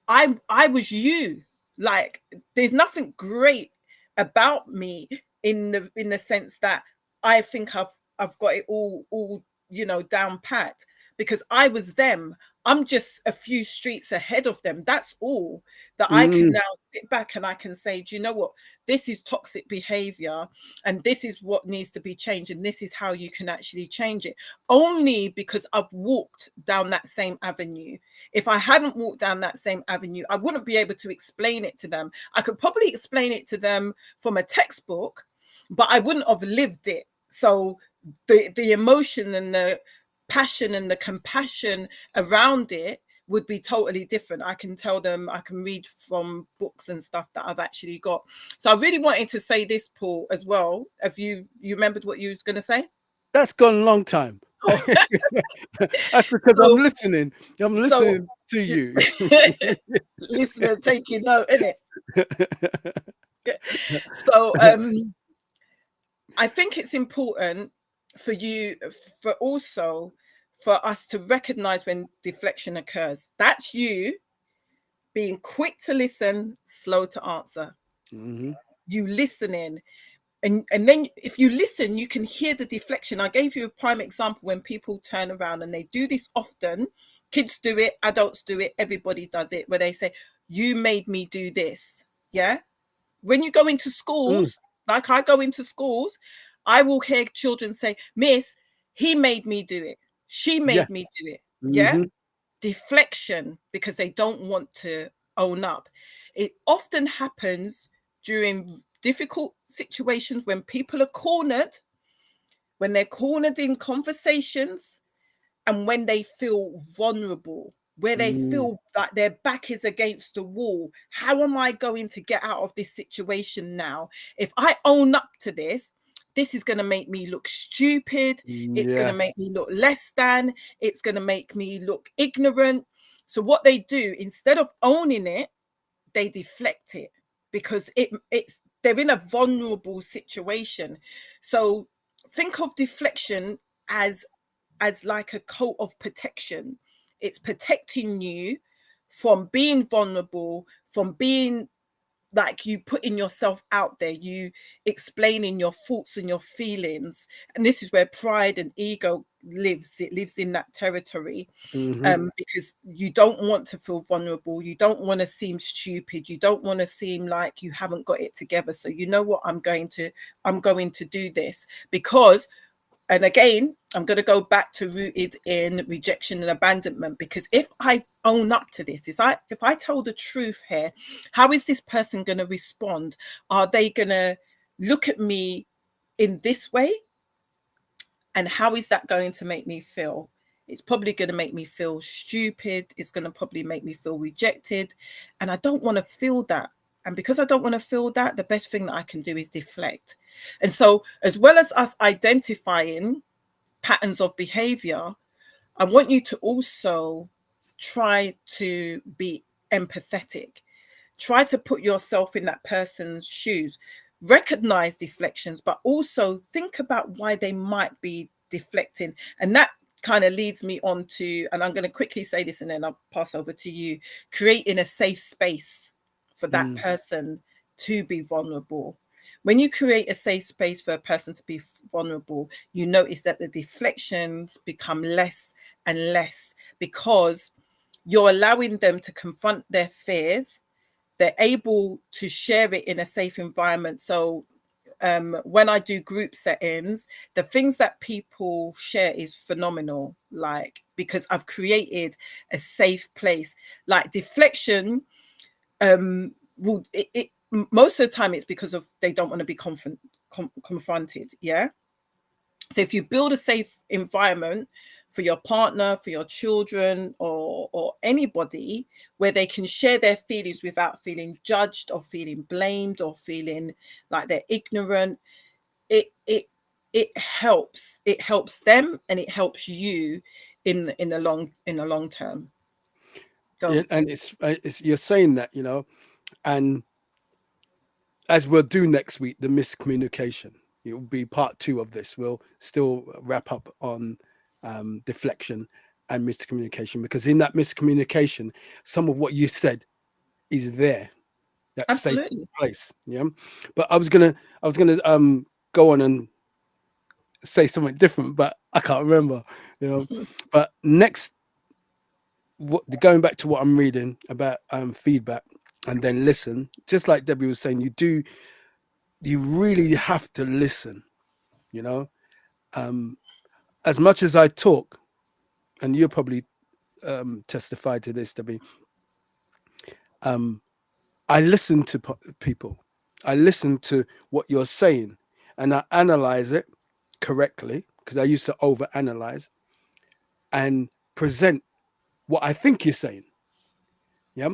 [SPEAKER 1] I was you. Like, there's nothing great about me in the sense that I think I've got it all, you know, down pat, because I was them. I'm just a few streets ahead of them. That's all. That I can
[SPEAKER 2] Mm,
[SPEAKER 1] now sit back and I can say, do you know what? This is toxic behavior, and this is what needs to be changed, and this is how you can actually change it. Only because I've walked down that same avenue. If I hadn't walked down that same avenue, I wouldn't be able to explain it to them. I could probably explain it to them from a textbook, but I wouldn't have lived it. So the emotion and the passion and the compassion around it would be totally different. I can tell them, I can read from books and stuff that I've actually got. So I really wanted to say this, Paul, as well. Have you remembered what you was going to say?
[SPEAKER 2] That's gone a long time.
[SPEAKER 1] Oh,
[SPEAKER 2] That's because I'm
[SPEAKER 1] so
[SPEAKER 2] listening. I'm
[SPEAKER 1] so
[SPEAKER 2] listening to you.
[SPEAKER 1] listener, taking note, innit? So I think it's important for you, for also for us to recognize when deflection occurs. That's you being quick to listen, slow to answer.
[SPEAKER 2] Hmm.
[SPEAKER 1] You listening. And then if you listen, you can hear the deflection. I gave you a prime example when people turn around, and they do this often. Kids do it, adults do it, everybody does it, where they say, you made me do this. Yeah. When you go into
[SPEAKER 2] Mm.
[SPEAKER 1] schools, like I go into schools, I will hear children say, Miss, he made me do it. She
[SPEAKER 2] Yeah.
[SPEAKER 1] made me do it. Yeah.
[SPEAKER 2] Hmm.
[SPEAKER 1] Deflection, because they don't want to own up. It often happens during difficult situations when people are cornered, when they're cornered in conversations, and when they feel vulnerable, where they
[SPEAKER 2] Mm.
[SPEAKER 1] feel that their back is against the wall. How am I going to get out of this situation now? If I own up to this is going to make me look stupid. It's going to
[SPEAKER 2] Yeah.
[SPEAKER 1] make me look less than. It's going to make me look ignorant. So what they do, instead of owning it, they deflect it, because it's they're in a vulnerable situation. So think of deflection as like a coat of protection. It's protecting you from being vulnerable, from being like you putting yourself out there, you explaining your thoughts and your feelings. And this is where pride and ego lives. It lives in that territory,
[SPEAKER 2] Hmm.
[SPEAKER 1] because you don't want to feel vulnerable. You don't want to seem stupid. You don't want to seem like you haven't got it together. So you know what, I'm going to do this because, and again, I'm going to go back to rooted in rejection and abandonment, because if I own up to this, if I tell the truth here, how is this person going to respond? Are they going to look at me in this way? And how is that going to make me feel? It's probably going to make me feel stupid. It's going to probably make me feel rejected. And I don't want to feel that. And because I don't want to feel that, the best thing that I can do is deflect. And so, as well as us identifying patterns of behavior, I want you to also try to be empathetic. Try to put yourself in that person's shoes. Recognize deflections, but also think about why they might be deflecting. And that kind of leads me on to, and I'm going to quickly say this and then I'll pass over to you, creating a safe space for that
[SPEAKER 2] Mm.
[SPEAKER 1] person to be vulnerable. When you create a safe space for a person to be vulnerable, you notice that the deflections become less and less, because you're allowing them to confront their fears. They're able to share it in a safe environment. So when I do group settings, the things that people share is phenomenal, like, because I've created a safe place. Like deflection, will it most of the time it's because of they don't want to be confronted. Yeah. So if you build a safe environment for your partner, for your children, or anybody, where they can share their feelings without feeling judged or feeling blamed or feeling like they're ignorant, it it it helps. It helps them and it helps you in the long term.
[SPEAKER 2] Yeah,
[SPEAKER 1] Go.
[SPEAKER 2] and it's you're saying that, and as we'll do next week, the miscommunication. It will be part two of this. We'll still wrap up on deflection and miscommunication, because in that miscommunication, some of what you said is there, that safe
[SPEAKER 1] Absolutely.
[SPEAKER 2] place. Yeah, but I was gonna go on and say something different, but I can't remember. But next, going back to what I'm reading about feedback, and then listen. Just like Debbie was saying, you really have to listen. You know, um, as much as I talk, and you probably testify to this, Debbie. Um, I listen to people. I listen to what you're saying, and I analyze it correctly, because I used to overanalyze, and present what I think you're saying. Yeah.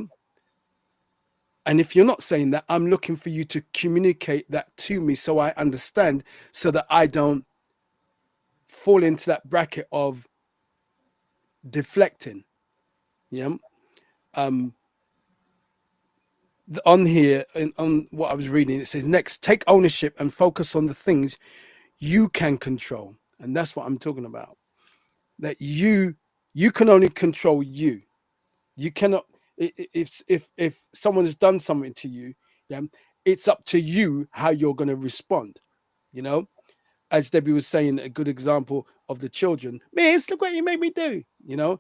[SPEAKER 2] And if you're not saying that, I'm looking for you to communicate that to me so I understand, so that I don't fall into that bracket of deflecting. Yeah. Um, on here, on what I was reading, it says, next, take ownership and focus on the things you can control. And that's what I'm talking about. That you can only control you. You cannot, if someone has done something to you, yeah, it's up to you how you're going to respond. You know, as Debbie was saying, a good example of the children. Miss, look what you made me do. You know,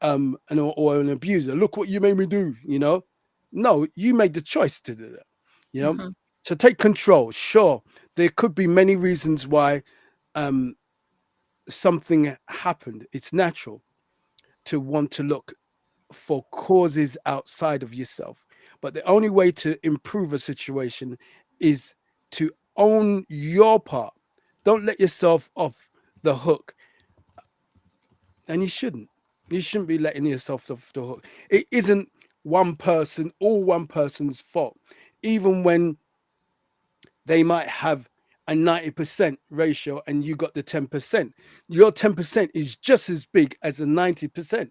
[SPEAKER 2] or an abuser. Look what you made me do. You know, no, you made the choice to do that. You know,
[SPEAKER 1] Mhm.
[SPEAKER 2] so take control. Sure, there could be many reasons why um, something happened. It's natural to want to look for causes outside of yourself. But the only way to improve a situation is to own your part. Don't let yourself off the hook. And you shouldn't. You shouldn't be letting yourself off the hook. It isn't all one person's fault. Even when they might have a 90% ratio and you got the 10%, your 10% is just as big as a 90%.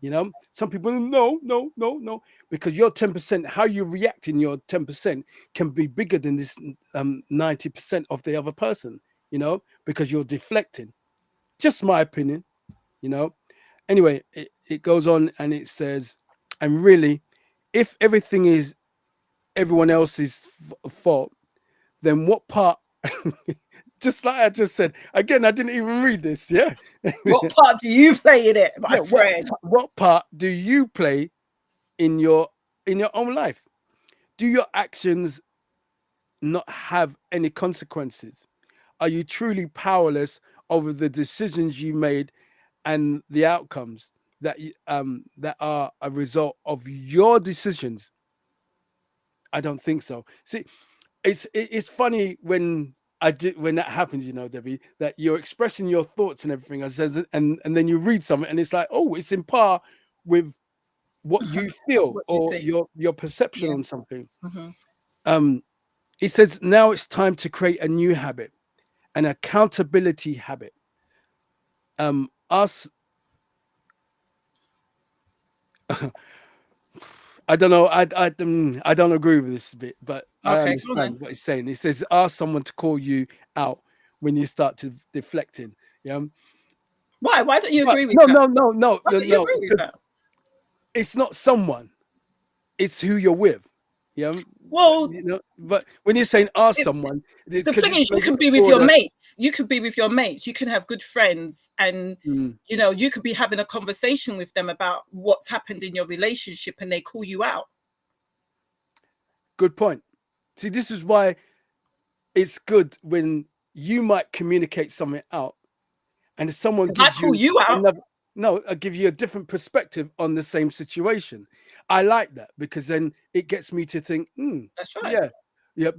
[SPEAKER 2] You know, some people, no, no, no, no, because your 10%, how you react in your 10% can be bigger than this 90% of the other person, you know, because you're deflecting. Just my opinion, you know. Anyway, it goes on and it says, and really, if everything is everyone else's fault, then what part, just like I just said, again, I didn't even read this, yeah.
[SPEAKER 1] What part do you play in it, my
[SPEAKER 2] Yeah,
[SPEAKER 1] friend?
[SPEAKER 2] what part do you play in your own life? Do your actions not have any consequences? Are you truly powerless over the decisions you made and the outcomes that are a result of your decisions? I don't think so. See, it's funny when that happens, you know, Debbie, that you're expressing your thoughts and everything, and then you read something and it's like, oh, it's in par with what you feel
[SPEAKER 1] What do you
[SPEAKER 2] or
[SPEAKER 1] think?
[SPEAKER 2] your perception
[SPEAKER 1] Yeah.
[SPEAKER 2] on something.
[SPEAKER 1] Hmm.
[SPEAKER 2] Um, it says now it's time to create a new habit, an accountability habit. Us, I don't know. I don't agree with this bit, but I
[SPEAKER 1] Okay, go on then.
[SPEAKER 2] understand what he's saying. He says ask someone to call you out when you start to deflecting. Yeah,
[SPEAKER 1] Why? Why don't you
[SPEAKER 2] but
[SPEAKER 1] agree with
[SPEAKER 2] no,
[SPEAKER 1] that?
[SPEAKER 2] no, no, no,
[SPEAKER 1] Why
[SPEAKER 2] no,
[SPEAKER 1] don't you
[SPEAKER 2] no,
[SPEAKER 1] agree with
[SPEAKER 2] because
[SPEAKER 1] that?
[SPEAKER 2] it's not someone. It's who you're with. Yeah,
[SPEAKER 1] Well,
[SPEAKER 2] you know. But when you're saying ask
[SPEAKER 1] it,
[SPEAKER 2] someone,
[SPEAKER 1] the
[SPEAKER 2] because
[SPEAKER 1] thing
[SPEAKER 2] it's
[SPEAKER 1] is, you
[SPEAKER 2] maybe
[SPEAKER 1] can be with your
[SPEAKER 2] broader.
[SPEAKER 1] mates. You could be with your mates. You can have good friends, and
[SPEAKER 2] Mm,
[SPEAKER 1] you could be having a conversation with them about what's happened in your relationship, and they call you out.
[SPEAKER 2] good point. See, this is why it's good when you might communicate something out and someone
[SPEAKER 1] If I
[SPEAKER 2] gives
[SPEAKER 1] call
[SPEAKER 2] you
[SPEAKER 1] you out,
[SPEAKER 2] another, no, I give you a different perspective on the same situation. I like that because then it gets me to think,
[SPEAKER 1] that's right.
[SPEAKER 2] yeah, yeah,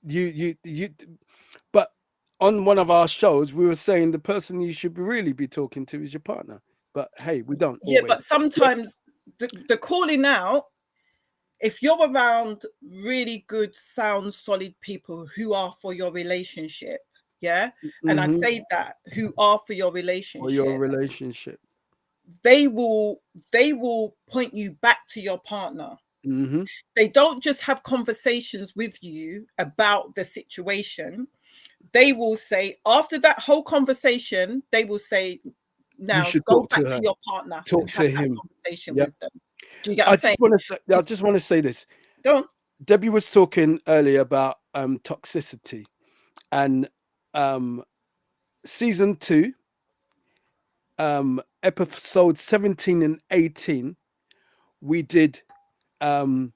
[SPEAKER 2] you but on one of our shows we were saying the person you should really be talking to is your partner, but hey, we don't
[SPEAKER 1] Yeah, but
[SPEAKER 2] always. Yep.
[SPEAKER 1] sometimes the calling out, if you're around really good, sound, solid people who are for your relationship, yeah, and I
[SPEAKER 2] Mm-hmm.
[SPEAKER 1] say that who are for your
[SPEAKER 2] Or your
[SPEAKER 1] relationship,
[SPEAKER 2] relationship.
[SPEAKER 1] they will they will point you back to your partner.
[SPEAKER 2] Mm-hmm.
[SPEAKER 1] They don't just have conversations with you about the situation. They will say after that whole conversation, they will say,
[SPEAKER 2] You
[SPEAKER 1] now
[SPEAKER 2] should
[SPEAKER 1] go
[SPEAKER 2] talk
[SPEAKER 1] back
[SPEAKER 2] to
[SPEAKER 1] to
[SPEAKER 2] her,
[SPEAKER 1] your partner and
[SPEAKER 2] talk
[SPEAKER 1] have
[SPEAKER 2] to
[SPEAKER 1] that
[SPEAKER 2] him.
[SPEAKER 1] conversation
[SPEAKER 2] Yep.
[SPEAKER 1] with them. Do you get what I'm saying?
[SPEAKER 2] I
[SPEAKER 1] It's,
[SPEAKER 2] just want to say this.
[SPEAKER 1] go on.
[SPEAKER 2] Debbie was talking earlier about toxicity, and um, season 2, episode 17 and 18, we did um,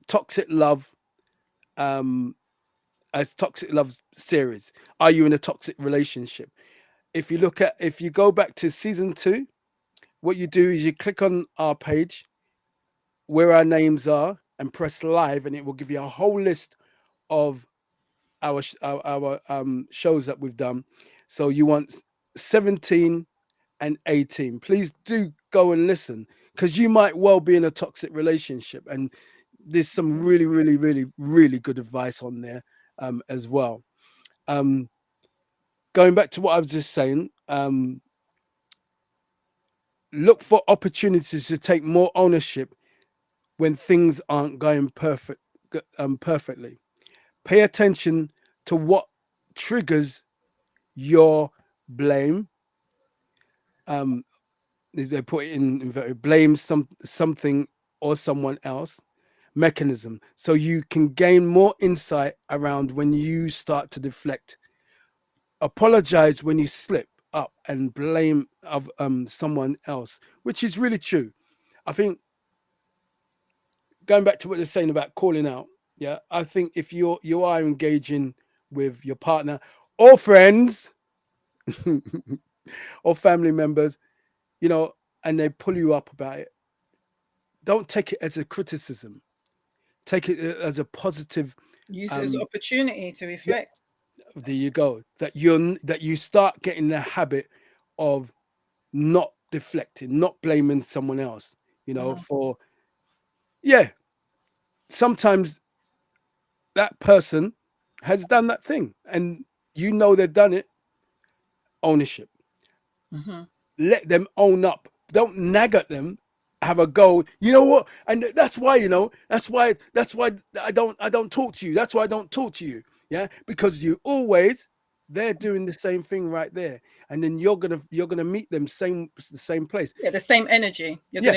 [SPEAKER 2] toxic love, um, as toxic love series. Are you in a toxic relationship? If you go back to season 2, what you do is you click on our page where our names are and press live, and it will give you a whole list of our shows that we've done. So you want 17 and 18. Please do go and listen, because you might well be in a toxic relationship, and there's some really, really, really, really good advice on there as well. Um, Going back to what I was just saying, look for opportunities to take more ownership when things aren't going perfectly. Pay attention to what triggers your blame. Um, they put it in blame something or someone else mechanism, so you can gain more insight around when you start to deflect. Apologize when you slip up and blame of someone else, which is really true. I think, going back to what they're saying about calling out, yeah, I think if you are engaging with your partner or friends or family members, you know, and they pull you up about it, don't take it as a criticism. Take it as a positive.
[SPEAKER 1] Use it as an
[SPEAKER 2] Um,
[SPEAKER 1] opportunity to
[SPEAKER 2] yeah,
[SPEAKER 1] reflect.
[SPEAKER 2] there you go. That you start getting the habit of not deflecting, not blaming someone else. You know,
[SPEAKER 1] Mhm.
[SPEAKER 2] for yeah, sometimes that person has done that thing, and you know they've done it. Ownership.
[SPEAKER 1] Mhm.
[SPEAKER 2] Let them own up. Don't nag at them. Have a go. You know what? And that's why, that's why I don't talk to you. That's why I don't talk to you. Yeah, because they're doing the same thing right there, and then you're gonna meet them the same place.
[SPEAKER 1] Yeah, the same energy.
[SPEAKER 2] Yeah,
[SPEAKER 1] You're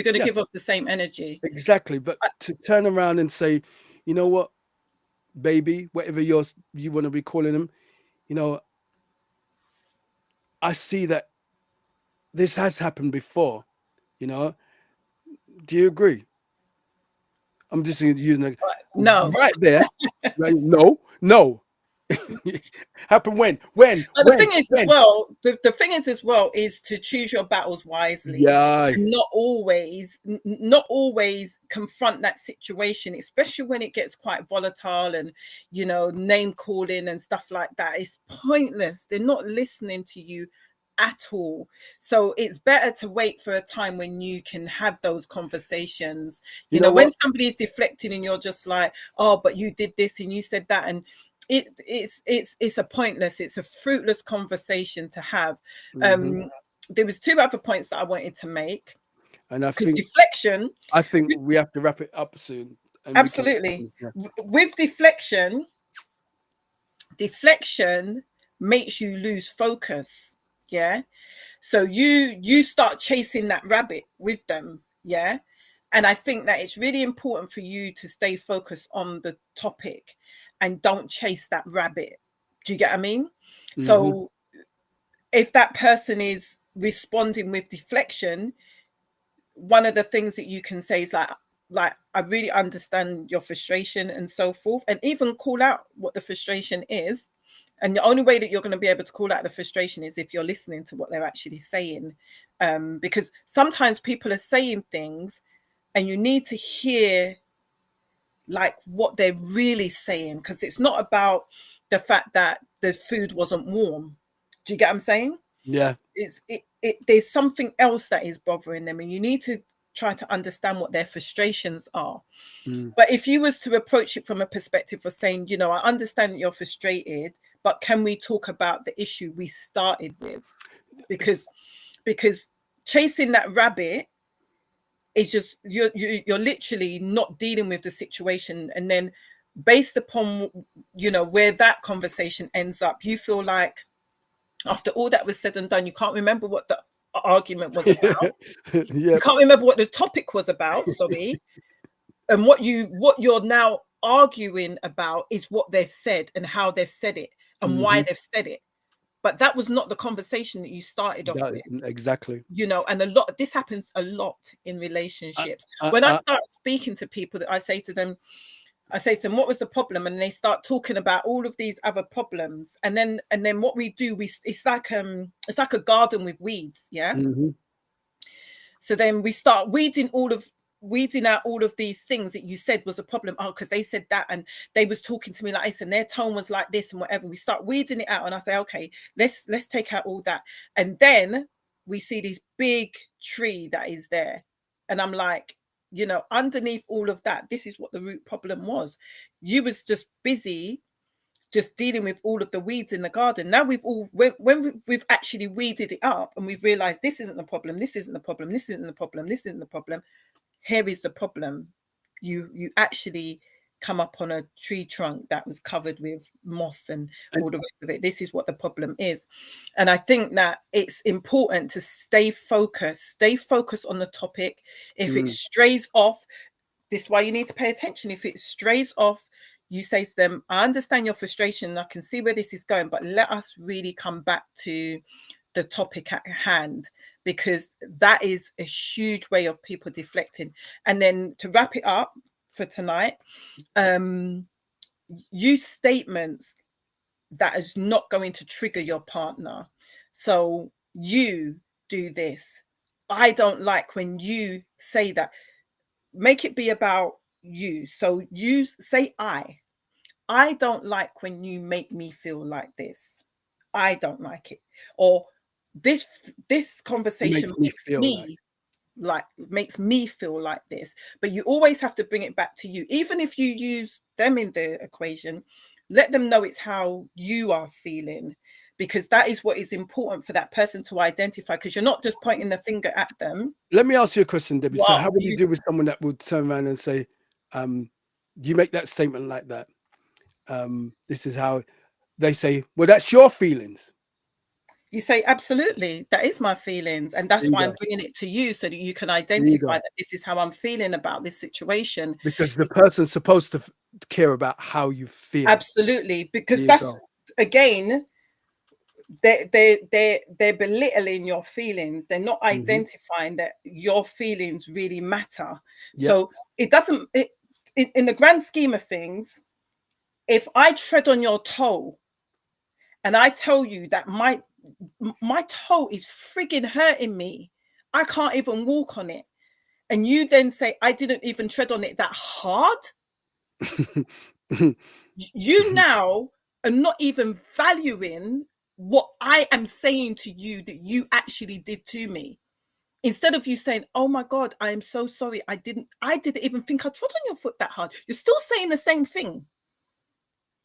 [SPEAKER 1] gonna
[SPEAKER 2] yeah,
[SPEAKER 1] give off the same energy.
[SPEAKER 2] exactly. But to turn around and say, you know what, baby, whatever you want to be calling them, you know, I see that this has happened before. You know, do you agree? I'm just using it
[SPEAKER 1] No.
[SPEAKER 2] right there. Right? No, no. Happen
[SPEAKER 1] But the thing is as
[SPEAKER 2] when?
[SPEAKER 1] well, the thing is as well is to choose your battles wisely
[SPEAKER 2] Yeah.
[SPEAKER 1] and not always confront that situation, especially when it gets quite volatile and name calling and stuff like that. It's pointless. They're not listening to you at all. So it's better to wait for a time when you can have those conversations.
[SPEAKER 2] You know
[SPEAKER 1] When
[SPEAKER 2] what?
[SPEAKER 1] somebody is deflecting and you're just like, oh, but you did this and you said that, and it's a pointless, it's a fruitless conversation to have.
[SPEAKER 2] Hmm.
[SPEAKER 1] There was two other points that I wanted to make,
[SPEAKER 2] And
[SPEAKER 1] because deflection,
[SPEAKER 2] I think we have to wrap it up soon, and we can.
[SPEAKER 1] absolutely,
[SPEAKER 2] Yeah.
[SPEAKER 1] with deflection makes you lose focus. Yeah, so you start chasing that rabbit with them. Yeah, and I think that it's really important for you to stay focused on the topic and don't chase that rabbit. Do you get what I mean?
[SPEAKER 2] Hmm.
[SPEAKER 1] So if that person is responding with deflection, one of the things that you can say is like I really understand your frustration and so forth, and even call out what the frustration is. And the only way that you're going to be able to call out the frustration is if you're listening to what they're actually saying, because sometimes people are saying things and you need to hear like what they're really saying, because it's not about the fact that the food wasn't warm. Do you get what I'm saying?
[SPEAKER 2] Yeah.
[SPEAKER 1] There's something else that is bothering them, and you need to try to understand what their frustrations are.
[SPEAKER 2] Mm.
[SPEAKER 1] But if you was to approach it from a perspective of saying, I understand that you're frustrated, but can we talk about the issue we started with? Because chasing that rabbit is just you're literally not dealing with the situation, and then based upon where that conversation ends up, you feel like after all that was said and done, you can't remember what the argument was about. You
[SPEAKER 2] Yep.
[SPEAKER 1] can't remember what the topic was about, sorry. And what you're now arguing about is what they've said and how they've said it and why
[SPEAKER 2] Hmm.
[SPEAKER 1] they've said it. But that was not the conversation that you started off with.
[SPEAKER 2] Exactly.
[SPEAKER 1] And this happens a lot in
[SPEAKER 2] I,
[SPEAKER 1] relationships.
[SPEAKER 2] I,
[SPEAKER 1] When I
[SPEAKER 2] I,
[SPEAKER 1] start speaking to people, that I say to them, what was the problem? And they start talking about all of these other problems. And then what we do, it's like a garden with weeds. Yeah.
[SPEAKER 2] mhm.
[SPEAKER 1] So then we start weeding all of weeding out all of these things that you said was a problem. Oh, because they said that, and they was talking to me like this, and their tone was like this, and whatever. We start weeding it out, and I say, okay, let's take out all that, and then we see this big tree that is there, and I'm like, you know, underneath all of that, this is what the root problem was. You was just busy just dealing with all of the weeds in the garden. Now we've all, when we've actually weeded it up, and we've realized this isn't the problem, this isn't the problem, this isn't the problem, this isn't the problem. Here is the problem. You actually come up on a tree trunk that was covered with moss and all the rest of it. This is what the problem is. And I think that it's important to stay focused on the topic. If it strays off, this is why you need to pay attention. If it strays off, you say to them, I understand your frustration, I can see where this is going, but let us really come back to the topic at hand, because that is a huge way of people deflecting. And then to wrap it up for tonight, use statements that is not going to trigger your partner. So, you do this. I don't like when you say that. Make it be about you. So say I don't like when you make me feel like this. I don't like it. Or this conversation makes me feel like this. But you always have to bring it back to you. Even if you use them in the equation, let them know it's how you are feeling, because that is what is important for that person to identify, because you're not just pointing the finger at them.
[SPEAKER 2] Let me ask you a question, Debbie. So how would you do with someone that would turn around and say, you make that statement like that? This is how they say, well, that's your feelings.
[SPEAKER 1] You say, absolutely, that is my feelings. And that's why I'm bringing it to you, so that you can identify that this is how I'm feeling about this situation.
[SPEAKER 2] Because the person's supposed to care about how you feel.
[SPEAKER 1] Absolutely. Because that's, again, they're belittling your feelings. They're not identifying that your feelings really matter. Yep. So it doesn't, in the grand scheme of things, if I tread on your toe and I tell you that my toe is frigging hurting me, I can't even walk on it, and you then say I didn't even tread on it that hard, you now are not even valuing what I am saying to you that you actually did to me. Instead of you saying, oh my God, I am so sorry, I didn't even think I trod on your foot that hard. You're still saying the same thing.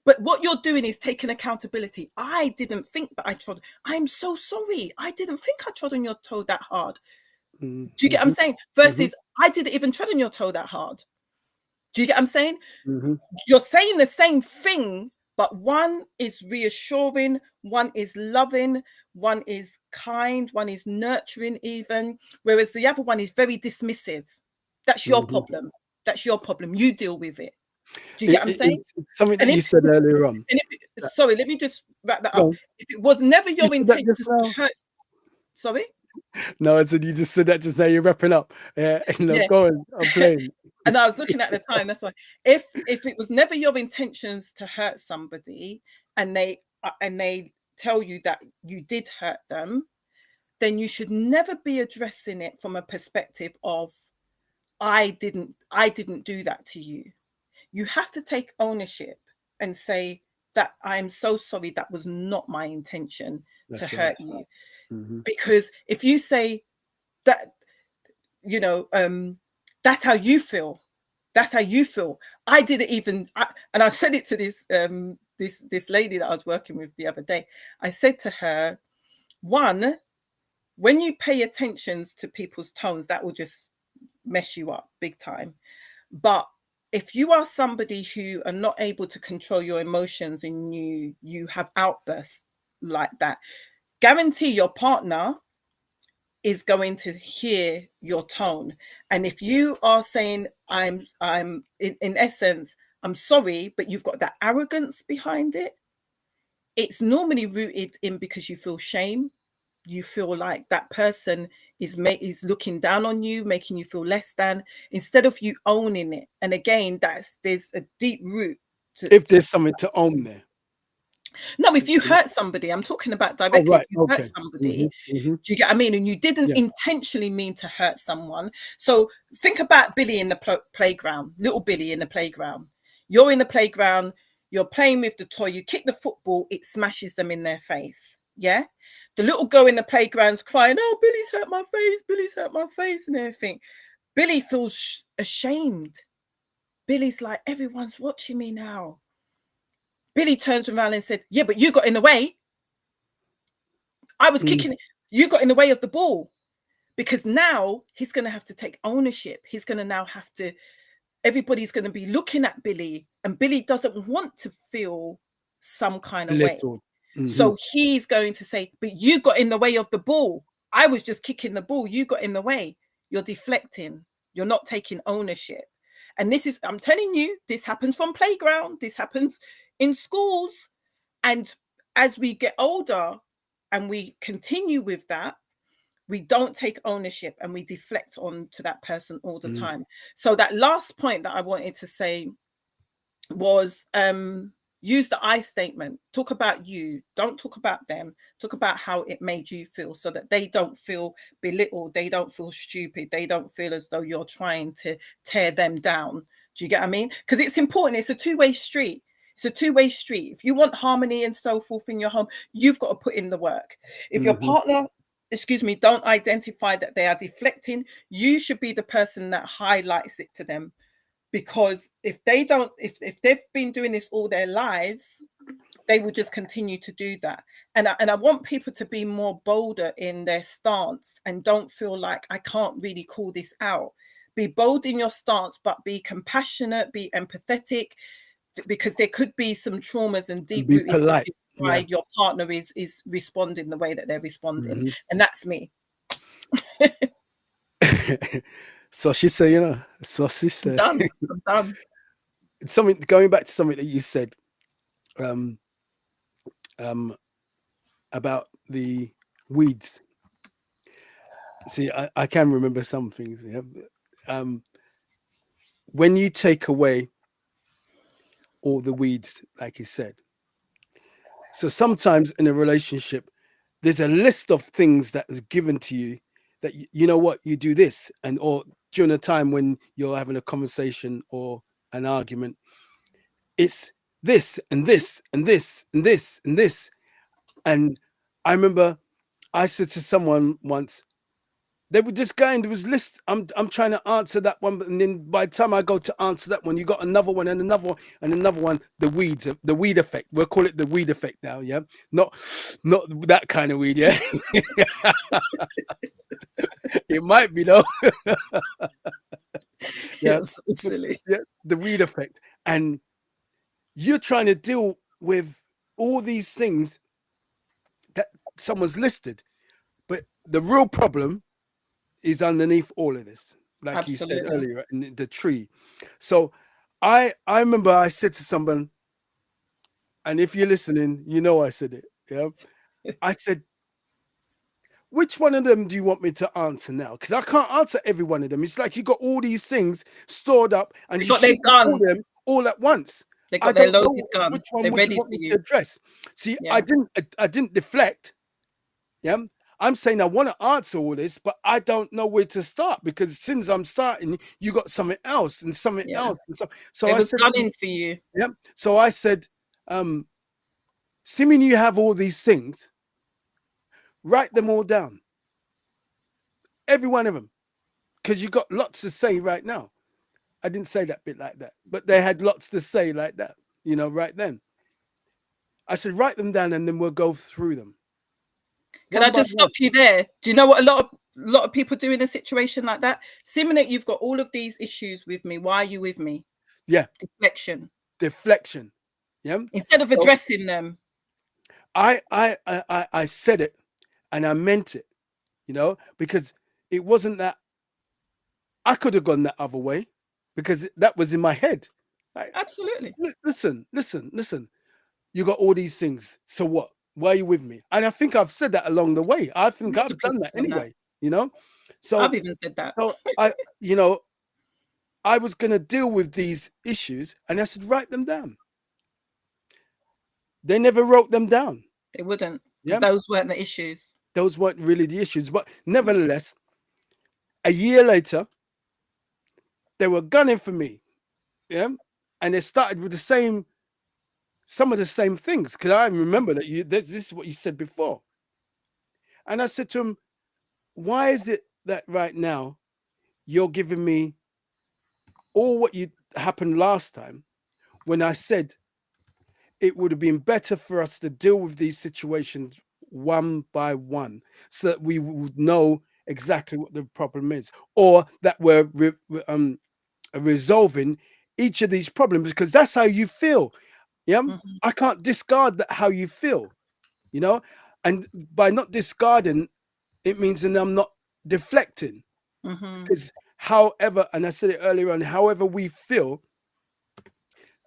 [SPEAKER 1] But what you're doing is taking accountability. I didn't think that I trod. I'm so sorry. I didn't think I trod on your toe that hard. Do you get what I'm saying? Versus, I didn't even tread on your toe that hard. Do you get what I'm saying? You're saying the same thing, but one is reassuring, one is loving, one is kind, one is nurturing even, whereas the other one is very dismissive. That's your problem. That's your problem. You deal with it. Do you get what I'm saying?
[SPEAKER 2] Something that you said earlier on.
[SPEAKER 1] Sorry, let me just wrap that up. If it was never your intention to hurt... Sorry?
[SPEAKER 2] No, I said you just said that just now. You're wrapping up. Go on. I'm playing.
[SPEAKER 1] And I was looking at the time. That's why. If it was never your intentions to hurt somebody, and they tell you that you did hurt them, then you should never be addressing it from a perspective of I didn't do that to you. You have to take ownership and say that I'm so sorry, that was not my intention to hurt you. Because if you say that, you know, that's how you feel. That's how you feel. I didn't even, and I said it to this this lady that I was working with the other day. I said to her, one, when you pay attention to people's tones, that will just mess you up big time. But if you are somebody who are not able to control your emotions and you have outbursts like that, guarantee your partner is going to hear your tone. And if you are saying I'm in essence, I'm sorry, but you've got that arrogance behind it, it's normally rooted in because you feel shame. You feel like that person is looking down on you, making you feel less than, instead of you owning it. And again, there's a deep root.
[SPEAKER 2] If there's something to own there.
[SPEAKER 1] No, if you hurt somebody, I'm talking about
[SPEAKER 2] Oh,
[SPEAKER 1] directly. If
[SPEAKER 2] right.
[SPEAKER 1] you hurt
[SPEAKER 2] Okay.
[SPEAKER 1] somebody,
[SPEAKER 2] Hmm.
[SPEAKER 1] do you get what I mean? And you didn't
[SPEAKER 2] Yeah.
[SPEAKER 1] intentionally mean to hurt someone. So think about Billy in the playground, little Billy in the playground. You're in the playground, you're playing with the toy, you kick the football, it smashes them in their face. Yeah. The little girl in the playground's crying, oh, Billy's hurt my face, Billy's hurt my face, and everything. Billy feels ashamed. Billy's like, everyone's watching me now. Billy turns around and said, yeah, but you got in the way. I was
[SPEAKER 2] Mm.
[SPEAKER 1] kicking it. You got in the way of the ball. Because now he's going to have to take ownership. He's going to now have to, everybody's going to be looking at Billy, and Billy doesn't want to feel some kind of way.
[SPEAKER 2] Little. Hmm.
[SPEAKER 1] So he's going to say, but you got in the way of the ball. I was just kicking the ball. You got in the way. You're deflecting. You're not taking ownership. And this is, I'm telling you, this happens from playground. This happens in schools. And as we get older and we continue with that, we don't take ownership and we deflect on to that person all the time. So that last point that I wanted to say was use the I statement. Talk about you. Don't talk about them. Talk about how it made you feel, so that they don't feel belittled. They don't feel stupid. They don't feel as though you're trying to tear them down. Do you get what I mean? Because it's important. It's a two-way street. It's a two-way street. If you want harmony and so forth in your home, you've got to put in the work. If your partner, excuse me, don't identify that they are deflecting, you should be the person that highlights it to them. Because if they don't, if they've been doing this all their lives, they will just continue to do that. And I want people to be more bolder in their stance and don't feel like I can't really call this out. Be bold in your stance, but be compassionate, be empathetic, because there could be some traumas and
[SPEAKER 2] And be
[SPEAKER 1] deep-rooted
[SPEAKER 2] polite.
[SPEAKER 1] issues why
[SPEAKER 2] Yeah.
[SPEAKER 1] your partner is responding the way that they're responding.
[SPEAKER 2] Hmm.
[SPEAKER 1] And that's me.
[SPEAKER 2] So she said, you know, so she
[SPEAKER 1] I'm
[SPEAKER 2] said
[SPEAKER 1] done. I'm done.
[SPEAKER 2] something, going back to something that you said um, um, about the weeds. See, I can remember some things. Yeah? When you take away all the weeds, like you said, so sometimes in a relationship, there's a list of things that is given to you that you know what, you do this, and or during a time when you're having a conversation or an argument, it's this and this and this and this and this. And I remember I said to someone once, they were just going, there was list. I'm trying to answer that one, and then by the time I go to answer that one, you got another one and another one and another one. The weed effect. We'll call it the weed effect now. Yeah, not that kind of weed. Yeah, it might be though. Yeah,
[SPEAKER 1] You're so silly.
[SPEAKER 2] yeah, the weed effect, and you're trying to deal with all these things that someone's listed, but the real problem is underneath all of this, like you said
[SPEAKER 1] Absolutely.
[SPEAKER 2] earlier, in the tree. So I remember I said to someone, and if you're listening, you know I said it. Yeah. I said, which one of them do you want me to answer now? Because I can't answer every one of them. It's like you got all these things stored up and
[SPEAKER 1] They
[SPEAKER 2] you
[SPEAKER 1] got their
[SPEAKER 2] shoot all
[SPEAKER 1] gun.
[SPEAKER 2] them all at once.
[SPEAKER 1] They
[SPEAKER 2] I
[SPEAKER 1] got their
[SPEAKER 2] don't
[SPEAKER 1] loaded
[SPEAKER 2] know
[SPEAKER 1] gun.
[SPEAKER 2] which one
[SPEAKER 1] They're
[SPEAKER 2] would you
[SPEAKER 1] ready
[SPEAKER 2] want
[SPEAKER 1] for
[SPEAKER 2] me
[SPEAKER 1] you.
[SPEAKER 2] to address. See,
[SPEAKER 1] Yeah.
[SPEAKER 2] I didn't deflect. Yeah. I'm saying I want to answer all this, but I don't know where to start, because since I'm starting, you got something else and something
[SPEAKER 1] Yeah.
[SPEAKER 2] else and so. So
[SPEAKER 1] They
[SPEAKER 2] I
[SPEAKER 1] was
[SPEAKER 2] said,
[SPEAKER 1] gunning for you.
[SPEAKER 2] yeah. So I said, assuming you have all these things, write them all down, every one of them, because you got lots to say right now. I didn't say that bit like that, but they had lots to say like that, right then. I said, write them down and then we'll go through them
[SPEAKER 1] Can I
[SPEAKER 2] one by
[SPEAKER 1] just stop
[SPEAKER 2] one.
[SPEAKER 1] you there? Do you know what a lot of people do in a situation like that? Assuming that you've got all of these issues with me, why are you with me?
[SPEAKER 2] Yeah,
[SPEAKER 1] Deflection.
[SPEAKER 2] deflection. Yeah.
[SPEAKER 1] Instead of
[SPEAKER 2] So
[SPEAKER 1] addressing them.
[SPEAKER 2] I said it and I meant it, because it wasn't that I could have gone that other way, because that was in my head. Like,
[SPEAKER 1] Absolutely.
[SPEAKER 2] listen. You got all these things. So what? Why are you with me? And I think I've said that along the way. I think
[SPEAKER 1] Lots
[SPEAKER 2] I've
[SPEAKER 1] of
[SPEAKER 2] done
[SPEAKER 1] people
[SPEAKER 2] that
[SPEAKER 1] done that.
[SPEAKER 2] anyway, you know? So
[SPEAKER 1] I've even said that.
[SPEAKER 2] so I you know, I was gonna deal with these issues and I said, write them down. They never wrote them down.
[SPEAKER 1] They wouldn't, because
[SPEAKER 2] Yeah,
[SPEAKER 1] those weren't the issues.
[SPEAKER 2] those weren't really the issues. But nevertheless, a year later, they were gunning for me. Yeah, and it started with the same, some of the same things. Because I remember that this is what you said before, and I said to him, "Why is it that right now you're giving me all what you happened last time when I said it would have been better for us to deal with these situations one by one so that we would know exactly what the problem is, or that we're resolving each of these problems, because that's how you feel. Yeah,
[SPEAKER 1] Hmm.
[SPEAKER 2] I can't discard that how you feel, you know, and by not discarding, it means that I'm not deflecting,
[SPEAKER 1] Hmm.
[SPEAKER 2] because however, and I said it earlier on, however we feel,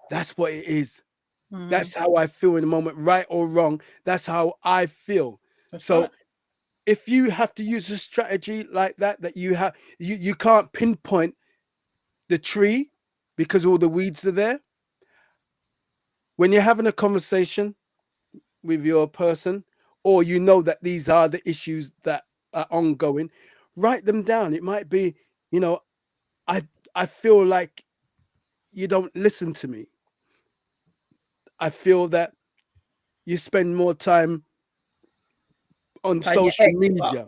[SPEAKER 2] that's what it is.
[SPEAKER 1] Hmm.
[SPEAKER 2] That's how I feel in the moment, right or wrong. That's how I feel.
[SPEAKER 1] That's
[SPEAKER 2] So
[SPEAKER 1] right.
[SPEAKER 2] if you have to use a strategy like that, that you have, you can't pinpoint the tree because all the weeds are there. When you're having a conversation with your person, or you know that these are the issues that are ongoing, write them down. It might be, you know, I I feel like you don't listen to me. I feel that you spend more time on
[SPEAKER 1] Turn your
[SPEAKER 2] social
[SPEAKER 1] Xbox.
[SPEAKER 2] media.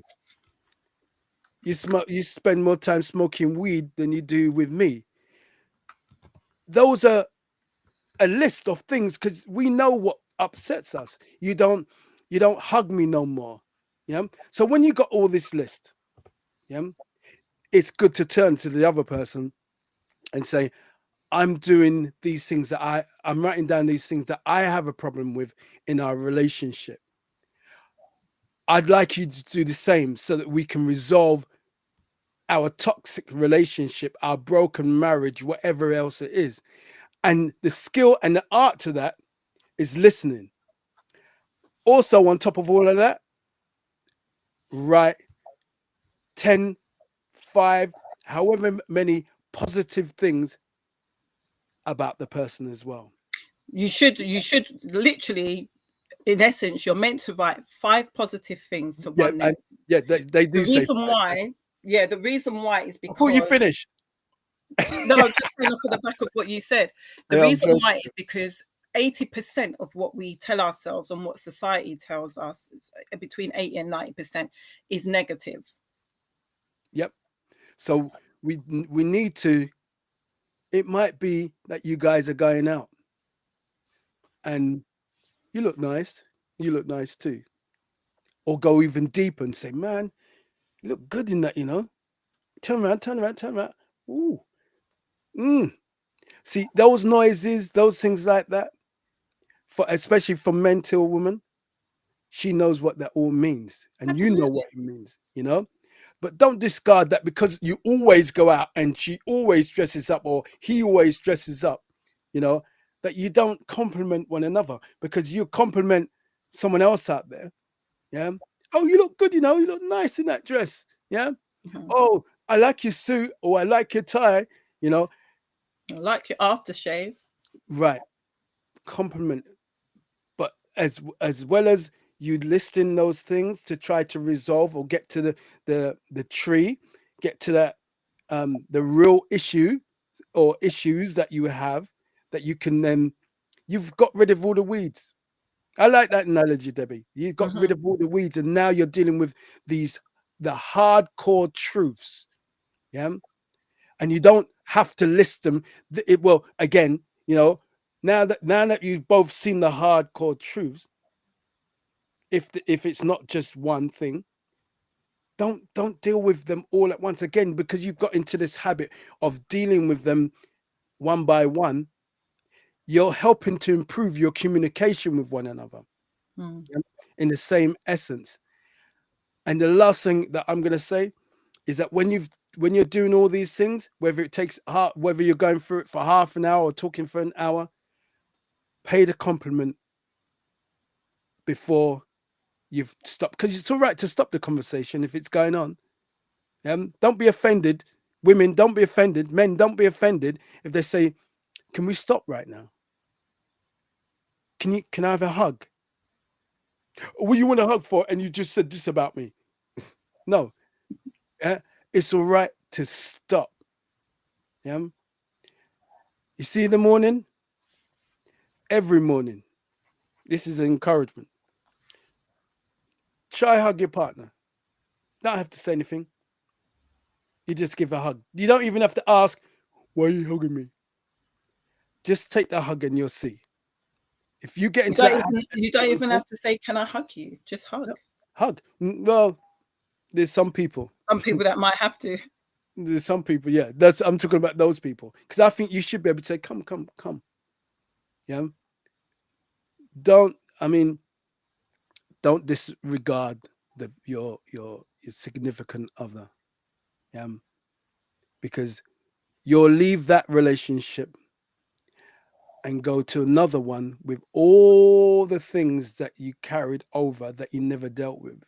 [SPEAKER 2] You spend more time smoking weed than you do with me. Those are a list of things, because we know what upsets us. You don't hug me no more. Yeah. So when you got all this list, yeah, it's good to turn to the other person and say, I'm doing these things that I'm writing down these things that I have a problem with in our relationship. I'd like you to do the same so that we can resolve our toxic relationship, our broken marriage, whatever else it is. And the skill and the art to that is listening. Also, on top of all of that, write 10, 5, however many positive things about the person as well.
[SPEAKER 1] You should literally, in essence, you're meant to write 5 positive things to
[SPEAKER 2] Yeah,
[SPEAKER 1] one
[SPEAKER 2] and
[SPEAKER 1] negative.
[SPEAKER 2] yeah, they
[SPEAKER 1] The
[SPEAKER 2] do say
[SPEAKER 1] reason
[SPEAKER 2] 5. Yeah.
[SPEAKER 1] why, yeah, the reason why is
[SPEAKER 2] Before you
[SPEAKER 1] because,
[SPEAKER 2] finish,
[SPEAKER 1] no, I'm just going off of the back of what you said. The
[SPEAKER 2] yeah, I'm
[SPEAKER 1] reason
[SPEAKER 2] joking.
[SPEAKER 1] why is because 80% of what we tell ourselves and what society tells us, between 80 and 90%, is negative.
[SPEAKER 2] Yep. So we need to. It might be that you guys are going out and you look nice. You look nice too. Or go even deeper and say, man, you look good in that, you know. Turn around, turn around, turn around. Ooh. Mm. See, those noises, those things like that, for especially for men to a woman, she knows what that all means. And you know
[SPEAKER 1] Absolutely.
[SPEAKER 2] what it means, you know? But don't discard that because you always go out and she always dresses up or he always dresses up, you know, that you don't compliment one another, because you compliment someone else out there. Yeah. Oh, you look good, you know, you look nice in that dress. Yeah.
[SPEAKER 1] Mhm.
[SPEAKER 2] Oh, I like your suit, or I like your tie, you know.
[SPEAKER 1] I like your aftershave.
[SPEAKER 2] Right. Compliment. But as well as you listing those things to try to resolve or get to the tree, get to that the real issue or issues that you have, that you can then, you've got rid of all the weeds. I like that analogy, Debbie. You got rid
[SPEAKER 1] Hmm.
[SPEAKER 2] of all the weeds, and now you're dealing with these the hardcore truths. Yeah. And you don't have to list them. It will again, you know, now that you've both seen the hardcore truths, if it's not just one thing, don't deal with them all at once again, because you've got into this habit of dealing with them one by one. You're helping to improve your communication with one another,
[SPEAKER 1] Mm.
[SPEAKER 2] yeah, in the same essence. And the last thing that I'm going to say is that when you're doing all these things, whether it takes whether you're going through it for half an hour or talking for an hour, pay the compliment before you've stopped, because it's all right to stop the conversation if it's going on. Don't be offended. Women, don't be offended. Men, don't be offended if they say, "Can we stop right now?" can I have a hug? What you want a hug for? And you just said this about me. No, yeah, it's all right to stop. Yeah, you see, in the morning, every morning, this is encouragement. Try hug your partner. Don't have to say anything. You just give a hug. You don't even have to ask, why are you hugging me? Just take the hug and you'll see. If you get
[SPEAKER 1] You
[SPEAKER 2] into
[SPEAKER 1] don't
[SPEAKER 2] that
[SPEAKER 1] even
[SPEAKER 2] habit,
[SPEAKER 1] you don't even have to say, "Can I hug you?" Just hug.
[SPEAKER 2] hug. Well, there's some people.
[SPEAKER 1] Some people that might have to.
[SPEAKER 2] There's some people, yeah. That's I'm talking about those people. Because I think you should be able to say, come, come, come. Yeah. Don't I mean, don't disregard your significant other. Yeah. Because you'll leave that relationship and go to another one with all the things that you carried over that you never dealt with.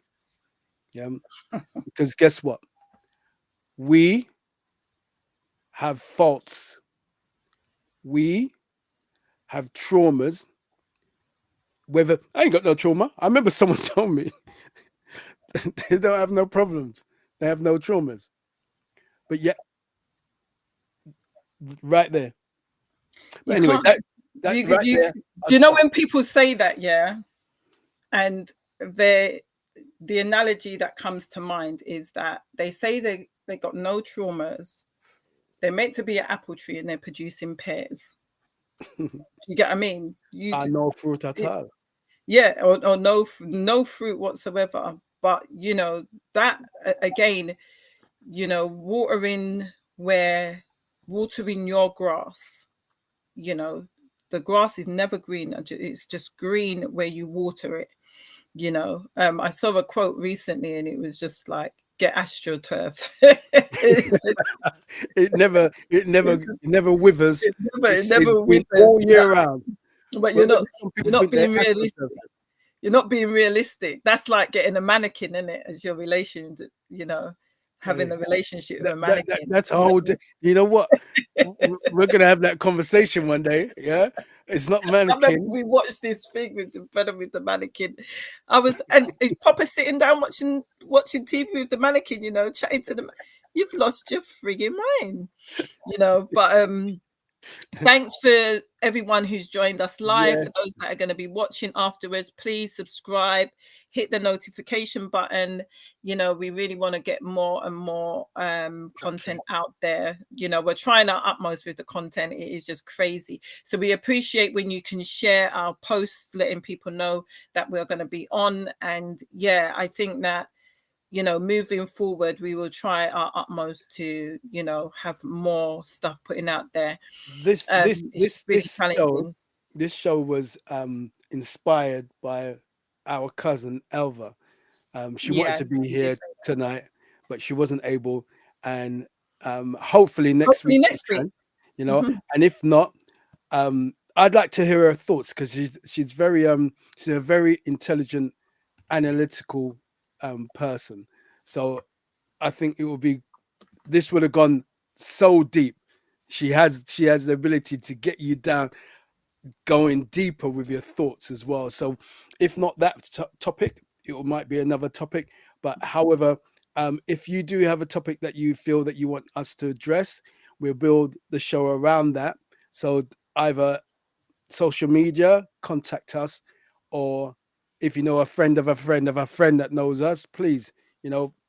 [SPEAKER 2] Yeah. Because guess what? We have faults. We have traumas. Whether I ain't got no trauma. I remember someone told me they don't have no problems. They have no traumas. But yet, right there. But
[SPEAKER 1] You
[SPEAKER 2] anyway,
[SPEAKER 1] can't.
[SPEAKER 2] that
[SPEAKER 1] You
[SPEAKER 2] right
[SPEAKER 1] you.
[SPEAKER 2] there, I
[SPEAKER 1] Do you know
[SPEAKER 2] stop.
[SPEAKER 1] when people say that? Yeah, and the analogy that comes to mind is that they say they got no traumas. They're meant to be an apple tree and they're producing pears. You get what I mean?
[SPEAKER 2] I know fruit at
[SPEAKER 1] It's
[SPEAKER 2] all.
[SPEAKER 1] yeah, or no fruit whatsoever. But that again, watering where watering your grass. You know, the grass is never green. It's just green where you water it. I saw a quote recently, and it was just like, "Get astroturf."
[SPEAKER 2] It never withers.
[SPEAKER 1] It
[SPEAKER 2] It's
[SPEAKER 1] never
[SPEAKER 2] green
[SPEAKER 1] withers.
[SPEAKER 2] all year round.
[SPEAKER 1] But
[SPEAKER 2] But some
[SPEAKER 1] you're
[SPEAKER 2] people
[SPEAKER 1] not
[SPEAKER 2] think they're
[SPEAKER 1] being realistic.
[SPEAKER 2] astroturf.
[SPEAKER 1] You're not being realistic. That's like getting a mannequin in it as your relation. Having
[SPEAKER 2] Eh,
[SPEAKER 1] a relationship with a mannequin.
[SPEAKER 2] that's a whole. You know what? We're gonna have that conversation one day. Yeah, it's not
[SPEAKER 1] I remember
[SPEAKER 2] mannequin.
[SPEAKER 1] we watched this thing with the brother with the mannequin. And it's proper sitting down watching TV with the mannequin, chatting to them. You've lost your frigging mind, But thanks for everyone who's joined us live. For
[SPEAKER 2] Yes,
[SPEAKER 1] those that are going to be watching afterwards, please subscribe, hit the notification button. We really want to get more and more content out there. We're trying our utmost with the content. It is just crazy. So we appreciate when you can share our posts, letting people know that we're going to be on. And yeah, I think that moving forward, we will try our utmost to, have more stuff putting out there.
[SPEAKER 2] this this
[SPEAKER 1] It's
[SPEAKER 2] this
[SPEAKER 1] really
[SPEAKER 2] this show
[SPEAKER 1] challenging.
[SPEAKER 2] this show was inspired by our cousin Elva. She wanted
[SPEAKER 1] Yeah,
[SPEAKER 2] to be
[SPEAKER 1] you did
[SPEAKER 2] here
[SPEAKER 1] say that.
[SPEAKER 2] tonight, but she wasn't able. And hopefully next week
[SPEAKER 1] Hopefully
[SPEAKER 2] she
[SPEAKER 1] next week.
[SPEAKER 2] can. You know,
[SPEAKER 1] Mhm.
[SPEAKER 2] and if not, I'd like to hear her thoughts because she's a very intelligent, analytical person. So I think it would be this would have gone so deep. She has the ability to get you down, going deeper with your thoughts as well. So if not that topic, it might be another topic. But however, if you do have a topic that you feel that you want us to address, we'll build the show around that. So either social media, contact us, or if you know a friend of a friend of a friend that knows us, please,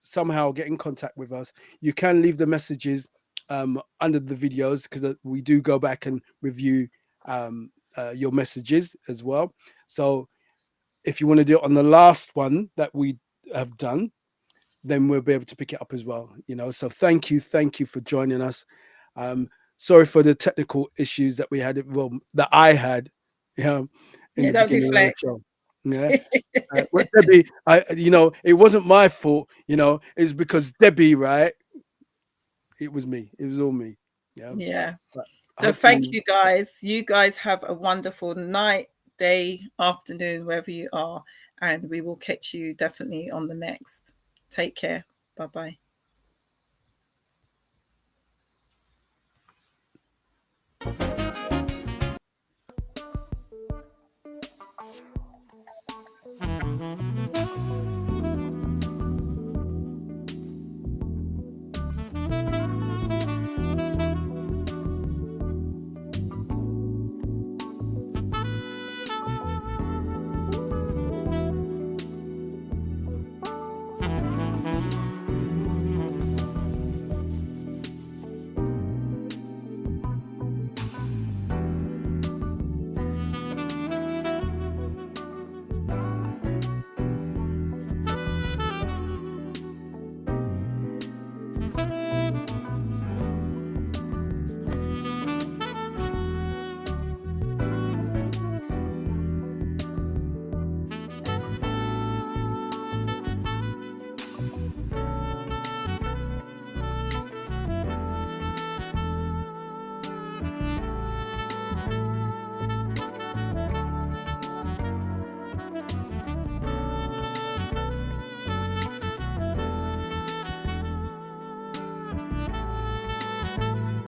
[SPEAKER 2] somehow get in contact with us. You can leave the messages under the videos because we do go back and review your messages as well. So if you want to do it on the last one that we have done, then we'll be able to pick it up as well. So thank you for joining us. Um, Sorry for the technical issues that we had. Well, that I had, in
[SPEAKER 1] Yeah,
[SPEAKER 2] the
[SPEAKER 1] don't
[SPEAKER 2] beginning of the
[SPEAKER 1] deflect.
[SPEAKER 2] show. Yeah. Well, Debbie, it wasn't my fault. It's because Debbie, right? It was me. It was all me. Yeah.
[SPEAKER 1] Yeah.
[SPEAKER 2] But
[SPEAKER 1] So thank
[SPEAKER 2] hopefully,
[SPEAKER 1] you guys. You guys have a wonderful night, day, afternoon, wherever you are. And we will catch you definitely on the next. Take care. Bye bye.